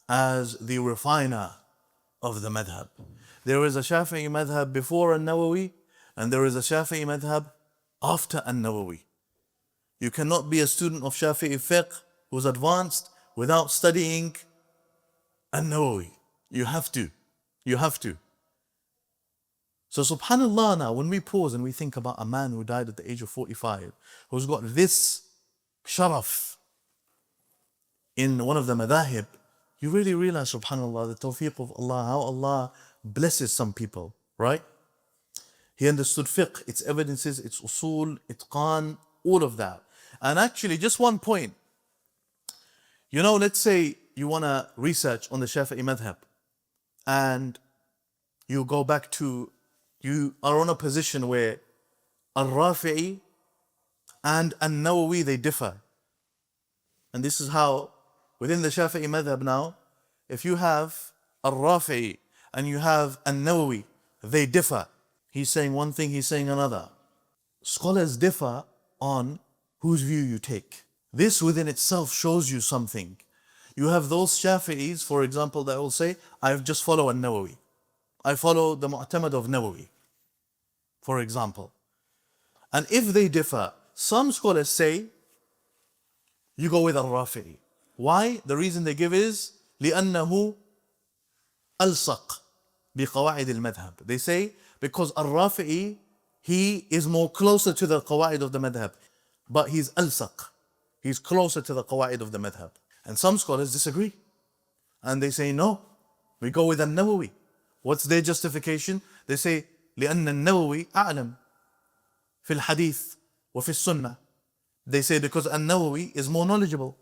as the refiner of the madhab. There is a Shafi'i madhab before Al Nawawi, and there is a Shafi'i madhab after Al Nawawi. You cannot be a student of Shafi'i fiqh who's advanced without studying Al Nawawi. You have to. So subhanallah, now when we pause and we think about a man who died at the age of 45, who's got this sharaf in one of the madahib, you really realize, subhanallah, the tawfiq of Allah, how Allah blesses some people, right? He understood fiqh, its evidences, its usul, itqan, all of that. And actually, just one point. You know, let's say you want to research on the Shafi'i madhab and you go back to, you are on a position where Al-Rafi'i and Al-Nawawi, they differ. And this is how, within the Shafi'i madhab now, if you have Al-Rafi'i and you have Al-Nawawi, they differ. He's saying one thing, he's saying another. Scholars differ on whose view you take. This within itself shows you something. You have those Shafi'is, for example, that will say, I just follow Al-Nawawi. I follow the Mu'tamad of Nawawi, for example. And if they differ, some scholars say, you go with Al-Rafi'i. Why? The reason they give is, لأنه ألصق بقواعد المذهب. They say, because Al-Rafi'i, he is more closer to the qawaid of the madhab. But he's ألصق. He's closer to the qawaid of the madhab. And some scholars disagree. And they say, no, we go with Al-Nawawi. What's their justification? They say, لأن النووي أعلم في الحديث وفي السنة. They say because Al-Nawawi is more knowledgeable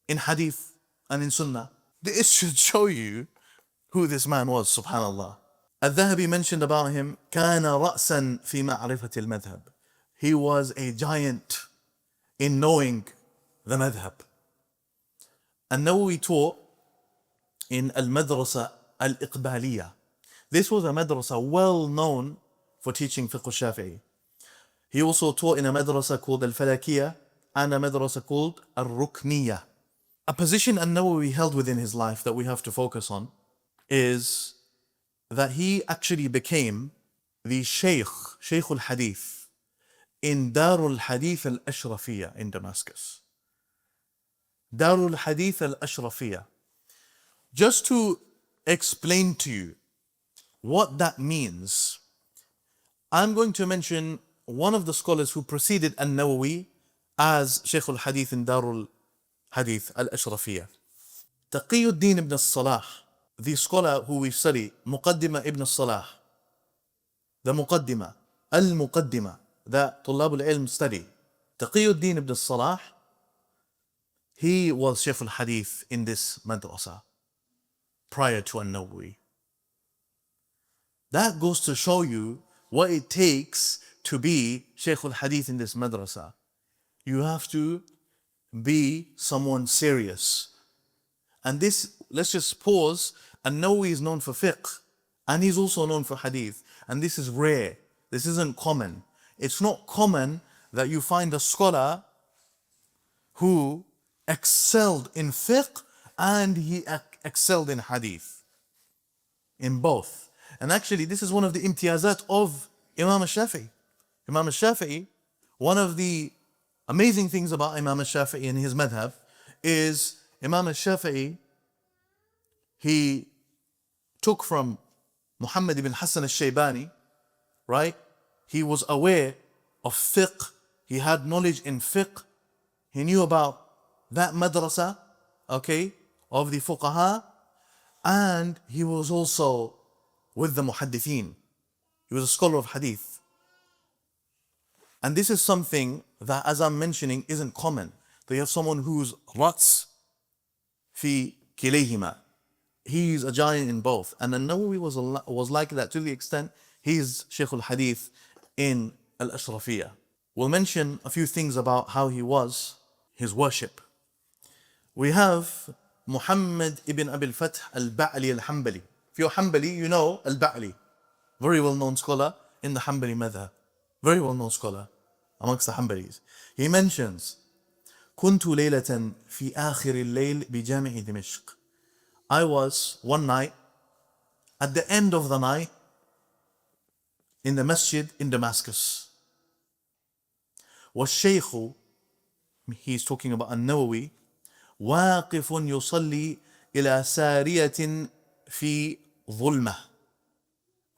in hadith and in sunnah. This should show you who this man was, subhanallah. Al-Dhahabi mentioned about him, كان رأسا في معرفة المذهب. He was a giant in knowing the madhab. Al-Nawawi taught in Al-Madrasa Al-Iqbaliyah. This was a madrasa well known for teaching fiqh al-Shafi'i. He also taught in a madrasa called Al-Falakiyah and a madrasa called Al-Rukniyah. A position Al-Nawawi held within his life that we have to focus on is that he actually became the Shaykh al-Hadith in Darul Hadith al-Ashrafiyah in Damascus. Darul Hadith al-Ashrafiyah. Just to explain to you what that means, I'm going to mention one of the scholars who preceded Al-Nawawi as Shaykh al-Hadith in Darul Hadith al-Ashrafiyah. Taqiyuddin ibn al-Salah, the scholar who we study, Muqaddimah ibn al-Salah, the Muqaddimah, al-Muqaddimah, that Tullab al-Ilm study. Taqiyuddin ibn al-Salah, he was Shaykh al-Hadith in this madrasa prior to Al-Nawawi. That goes to show you what it takes to be Shaykh al-Hadith in this madrasa. You have to be someone serious. And this, let's just pause. Al-Nawawi is known for fiqh And he's also known for hadith. And this is rare. This isn't common. It's not common that you find a scholar who excelled in fiqh and he excelled in hadith. In both. And actually, this is one of the imtiyazat of Imam al-Shafi'i. Imam al-Shafi'i, one of the amazing things about Imam al-Shafi'i and his madhab is Imam al-Shafi'i, he took from Muhammad ibn Hassan al-Shaybani, right? He was aware of fiqh. He had knowledge in fiqh. He knew about that madrasa, okay, of the fuqaha. And he was also with the muhaddithin. He was a scholar of hadith. And this is something that, as I'm mentioning, isn't common. They have someone who's rats fi kilayhima. He's a giant in both. And An Nawawi was like that to the extent he's Shaykh al-Hadith in Al-Ashrafiyya. We'll mention a few things about how he was, his worship. We have Muhammad ibn Abi al-Fath al-Ba'li al-Hanbali. If you're Hanbali, you know al-Ba'li. Very well-known scholar in the Hanbali madhab. Very well-known scholar amongst the Hanbalis. He mentions, كنت ليلة في آخر الليل بجامع دمشق. I was one night, at the end of the night, in the Masjid in Damascus. والشيخ, he's talking about An Nawawi, واقف يصلي إلى سارية في ظلمة.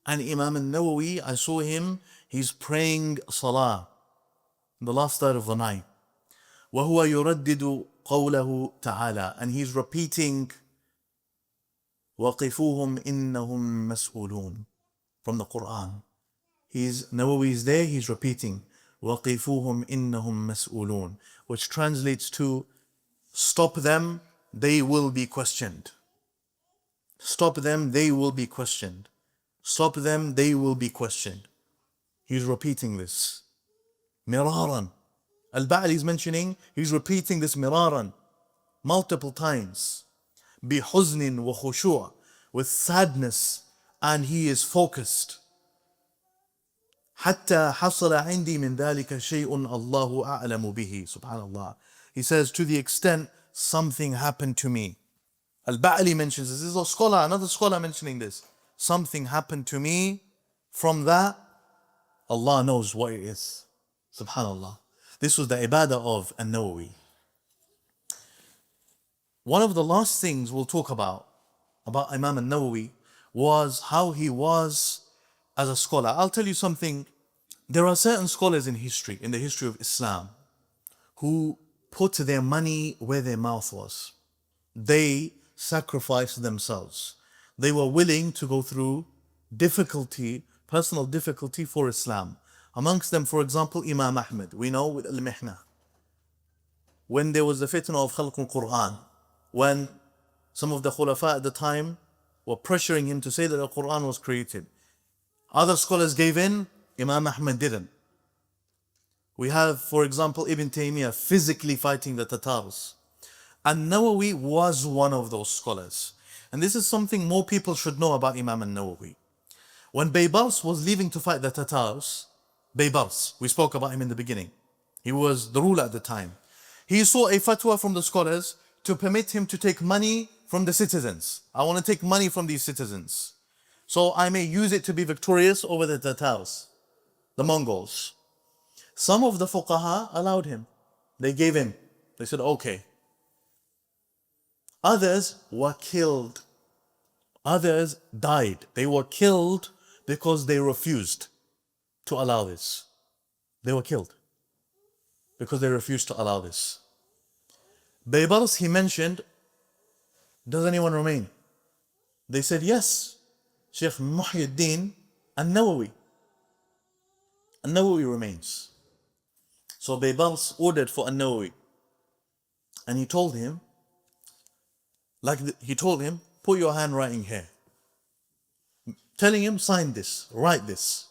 And Imam Al Nawawi, I saw him, he's praying salah in the last third of the night. وهو يردد قوله تعالى, and he's repeating وقفوهم إنهم مسؤولون from the Quran. Nawawi is there, he's repeating وقفوهم إنهم مسؤولون, which translates to stop them, they will be questioned. Stop them, they will be questioned. Stop them, they will be questioned. He's repeating this miraran. Al-Ba'li is mentioning, he's repeating this miraran multiple times. بحزن وخشوع, with sadness, and he is focused. حتى حصل عندي من ذلك شيء الله أعلم به. Subhanallah. He says, to the extent something happened to me. Al-Ba'li mentions this. This is a scholar, another scholar mentioning this. Something happened to me. From that, Allah knows what it is. Subhanallah. This was the ibadah of An Nawawi. One of the last things we'll talk about Imam Al Nawawi was how he was as a scholar. I'll tell you something. There are certain scholars in the history of Islam, who put their money where their mouth was. They sacrificed themselves. They were willing to go through difficulty, personal difficulty for Islam. Amongst them, for example, Imam Ahmad. We know with Al-Mihna. When there was the fitna of Khalq al-Quran, when some of the khulafa at the time were pressuring him to say that the Quran was created. Other scholars gave in, Imam Ahmad didn't. We have, for example, Ibn Taymiyyah physically fighting the Tatars. And Nawawi was one of those scholars. And this is something more people should know about Imam Al Nawawi. When Baybars was leaving to fight the Tatars, Baybars, we spoke about him in the beginning. He was the ruler at the time. He saw a fatwa from the scholars to permit him to take money from the citizens. I want to take money from these citizens, so I may use it to be victorious over the Tatars, the Mongols. Some of the fuqaha allowed him. They gave him. They said, okay. Others were killed. Others died. They were killed because they refused to allow this. They were killed because they refused to allow this. Baybars, he mentioned, does anyone remain? They said, yes, Shaykh Muhyiddin Al Nawawi. Al Nawawi remains. So Baybars ordered for Al Nawawi. And he told him, put your handwriting here. Telling him, sign this, write this.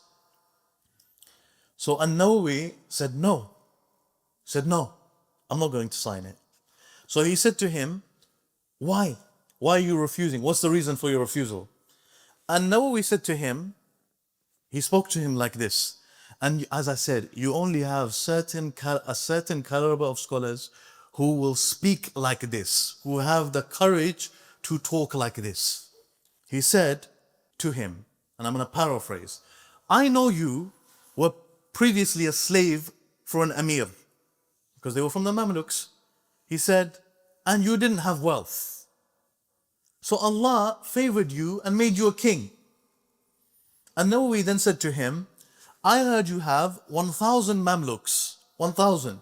So Al Nawawi said, no. Said, no, I'm not going to sign it. So he said to him, why? Why are you refusing? What's the reason for your refusal? And Nawawi said to him, he spoke to him like this. And as I said, you only have a certain caliber of scholars who will speak like this, who have the courage to talk like this. He said to him, and I'm going to paraphrase, I know you were previously a slave for an emir, because they were from the Mamluks. He said, and you didn't have wealth. So Allah favored you and made you a king. And Nawawi then said to him, I heard you have 1,000 Mamluks, 1,000.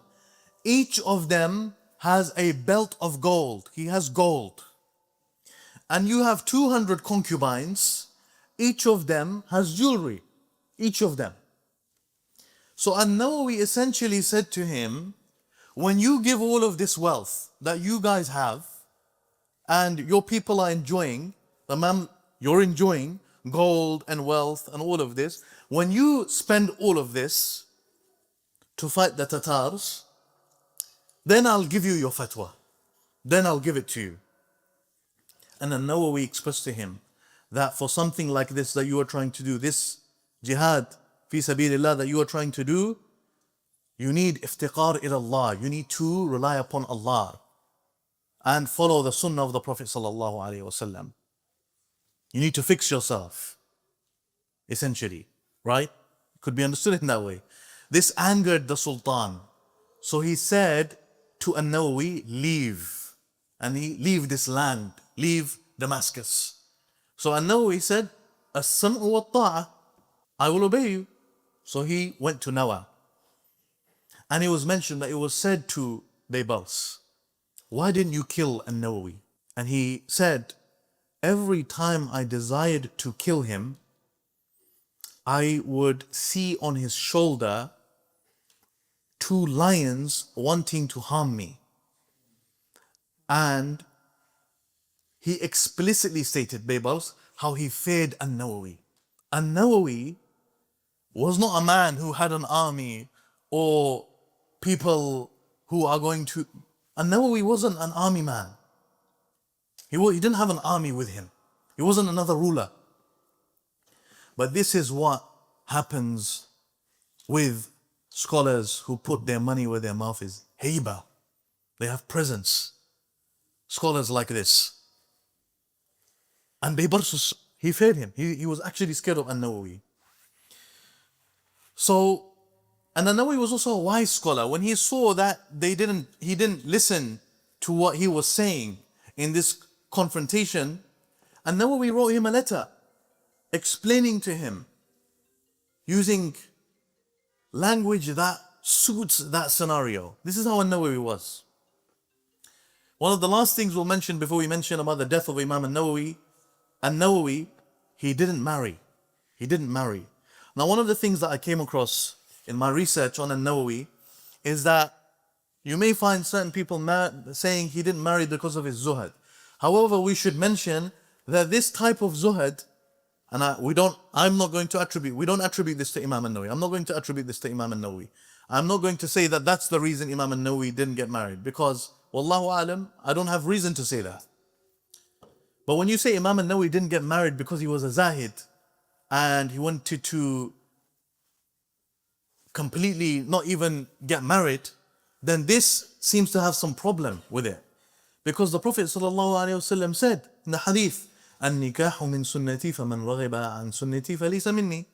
Each of them has a belt of gold. He has gold. And you have 200 concubines. Each of them has jewelry. Each of them. So An-Nawawi essentially said to him, when you give all of this wealth that you guys have, and your people are enjoying, you're enjoying gold and wealth and all of this, when you spend all of this to fight the Tatars, then I'll give you your fatwa. Then I'll give it to you. And then Nawawi expressed to him that for something like this that you are trying to do, this jihad fi sabilillah that you are trying to do, you need iftiqar ila Allah. You need to rely upon Allah and follow the sunnah of the Prophet sallallahu alaihi wasallam. You need to fix yourself, essentially, right? Could be understood in that way. This angered the Sultan. So he said to An-Nawawi, leave. And he leave this land, leave Damascus. So An-Nawawi said, As-sam'u wa ta'a, I will obey you. So he went to Nawa. And it was mentioned that it was said to Baybals, why didn't you kill An-Nawawi? And he said, every time I desired to kill him, I would see on his shoulder 2 lions wanting to harm me. And he explicitly stated, Baybals, how he feared An-Nawawi. An-Nawawi was not a man who had an army or people who are going to... An-Nawawi wasn't an army man. He didn't have an army with him. He wasn't another ruler. But this is what happens with scholars who put their money where their mouth is. Haiba. They have presence. Scholars like this. And Baybarsus, he feared him. He was actually scared of An-Nawawi. So, and An-Nawawi was also a wise scholar. When he saw that he didn't listen to what he was saying in this confrontation, An-Nawawi wrote him a letter explaining to him using language that suits that scenario. This is how An-Nawawi was. One of the last things we'll mention before we mention about the death of Imam An-Nawawi, An-Nawawi, he didn't marry. He didn't marry. Now, one of the things that I came across in my research on An-Nawawi is that you may find certain people saying he didn't marry because of his zuhad. However, we should mention that this type of zuhad, and we don't attribute this to Imam An-Nawawi. I'm not going to attribute this to Imam An-Nawawi. I'm not going to say that that's the reason Imam An-Nawawi didn't get married, because Wallahu alam, I don't have reason to say that. But when you say Imam An-Nawawi didn't get married because he was a zahid and he wanted to completely not even get married, then this seems to have some problem with it. Because the Prophet ﷺ said in the hadith, النكاح من سنتي فمن رغب عن سنتي فليس مني.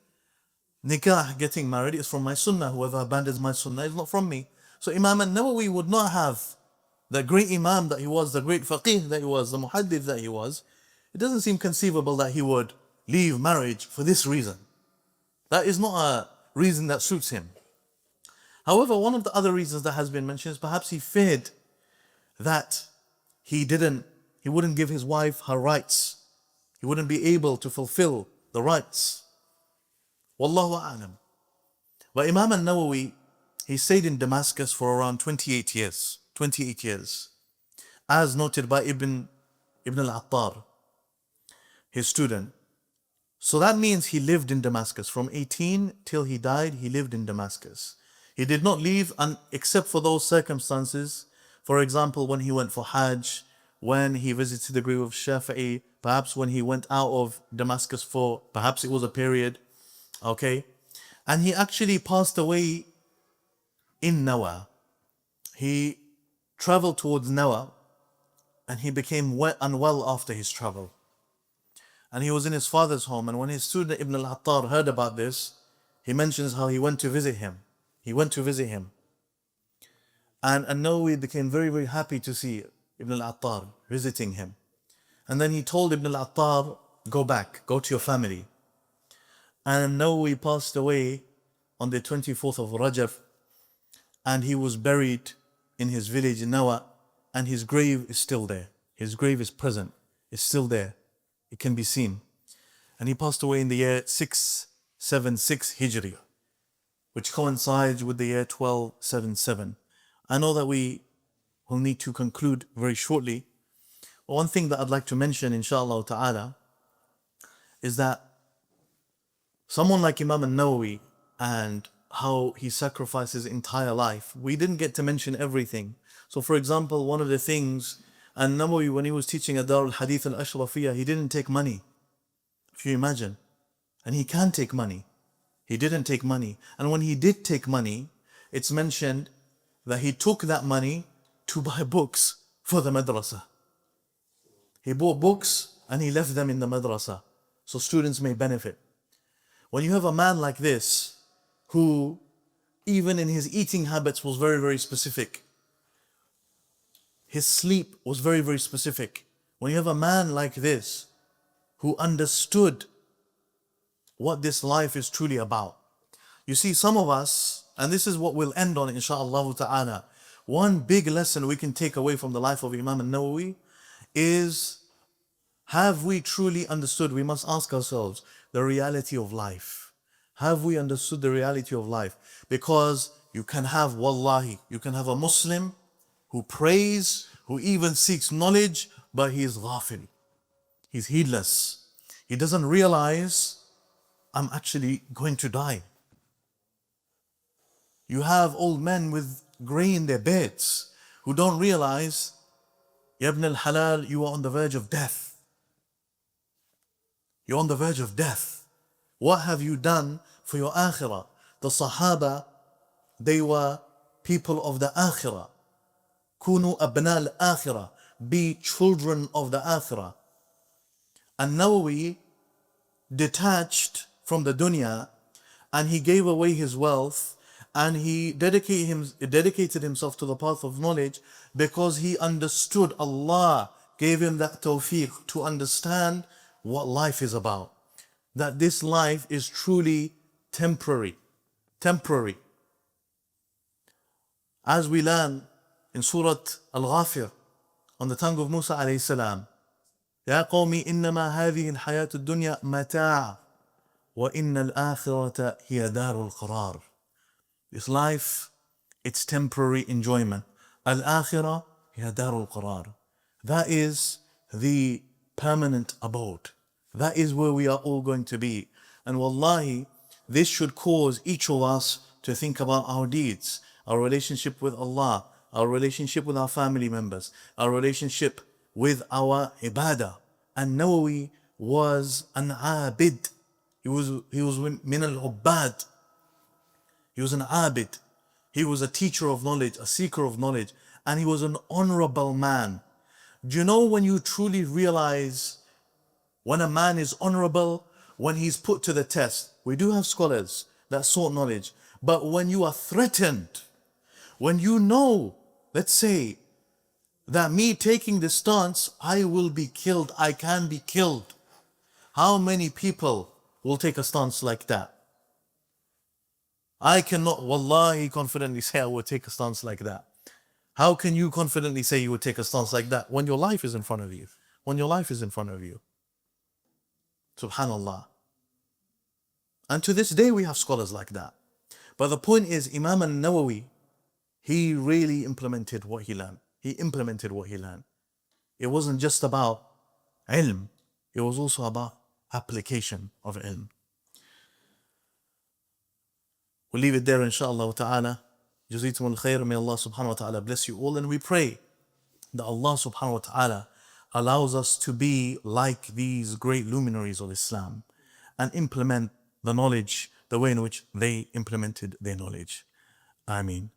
Nikah, getting married, is from my sunnah. Whoever abandons my sunnah is not from me. So Imam An-Nawawi would not have the great imam that he was, the great faqih that he was, the muhaddith that he was. It doesn't seem conceivable that he would leave marriage for this reason. That is not a reason that suits him. However, one of the other reasons that has been mentioned is perhaps he feared that he wouldn't give his wife her rights. He wouldn't be able to fulfill the rights. Wallahu a'lam. But Imam An-Nawawi, he stayed in Damascus for around 28 years. 28 years. As noted by Ibn al-Attar, his student. So that means he lived in Damascus. From 18 till he died, he lived in Damascus. He did not leave except for those circumstances. For example, when he went for Hajj, when he visited the grave of Shafi'i, perhaps when he went out of Damascus for, perhaps it was a period, okay? And he actually passed away in Nawa. He traveled towards Nawa and he became unwell after his travel. And he was in his father's home, and when his student Ibn al-Attar heard about this, he mentions how he went to visit him. He went to visit him. And An-Nawawi became very, very happy to see Ibn al-Attar visiting him. And then he told Ibn al-Attar, go back, go to your family. And An-Nawawi passed away on the 24th of Rajab, and he was buried in his village in Nawa, and his grave is still there. His grave is present, it's still there. It can be seen. And he passed away in the year 676 Hijri, which coincides with the year 1277. I know that we will need to conclude very shortly. One thing that I'd like to mention, inshallah ta'ala, is that someone like Imam Al Nawawi and how he sacrificed his entire life, we didn't get to mention everything. So for example, one of the things, Al Nawawi, when he was teaching at Darul Hadith Al Ashrafiyah, he didn't take money. If you imagine. And he can take money. He didn't take money. And when he did take money, it's mentioned that he took that money to buy books for the madrasa. He bought books and he left them in the madrasa so students may benefit. When you have a man like this, who even in his eating habits was very, very specific. His sleep was very, very specific. When you have a man like this, who understood what this life is truly about. You see, some of us, and this is what we'll end on inshaAllah ta'ala, one big lesson we can take away from the life of Imam Al Nawawi is, have we truly understood, we must ask ourselves, the reality of life. Have we understood the reality of life? Because you can have, wallahi, you can have a Muslim who prays, who even seeks knowledge, but he is ghafil. He's heedless. He doesn't realize, I'm actually going to die. You have old men with grey in their beds who don't realize, Ya ibn al-halal, you are on the verge of death. You're on the verge of death. What have you done for your akhirah? The Sahaba, they were people of the akhirah. Kunu abna al-akhirah. Be children of the akhirah. And Nawawi detached from the dunya, and he gave away his wealth, and he dedicated himself to the path of knowledge because he understood. Allah gave him that tawfiq to understand what life is about. That this life is truly temporary. Temporary. As we learn in Surah Al-Ghafir, on the tongue of Musa alayhi salam, يا قوم إنما هذه الحياة الدنيا متاع وإن الآخرة هي دار القرار. This life, it's temporary enjoyment. Al-Akhirah hiya darul qarar. That is the permanent abode. That is where we are all going to be. And wallahi, this should cause each of us to think about our deeds, our relationship with Allah, our relationship with our family members, our relationship with our ibadah. And Nawawi was an abid. He was min al-ubbad. He was an abid. He was a teacher of knowledge, a seeker of knowledge, and he was an honorable man. Do you know when you truly realize when a man is honorable? When he's put to the test. We do have scholars that sought knowledge, but when you are threatened, when you know, let's say, that me taking this stance, I will be killed, I can be killed. How many people will take a stance like that? I cannot, wallahi, confidently say I would take a stance like that. How can you confidently say you would take a stance like that when your life is in front of you? When your life is in front of you. Subhanallah. And to this day we have scholars like that. But the point is, Imam Al Nawawi, he really implemented what he learned. He implemented what he learned. It wasn't just about ilm. It was also about application of ilm. We'll leave it there, inshaAllah ta'ala. Jazeetum al khair. May Allah subhanahu wa ta'ala bless you all. And we pray that Allah subhanahu wa ta'ala allows us to be like these great luminaries of Islam and implement the knowledge the way in which they implemented their knowledge. Ameen.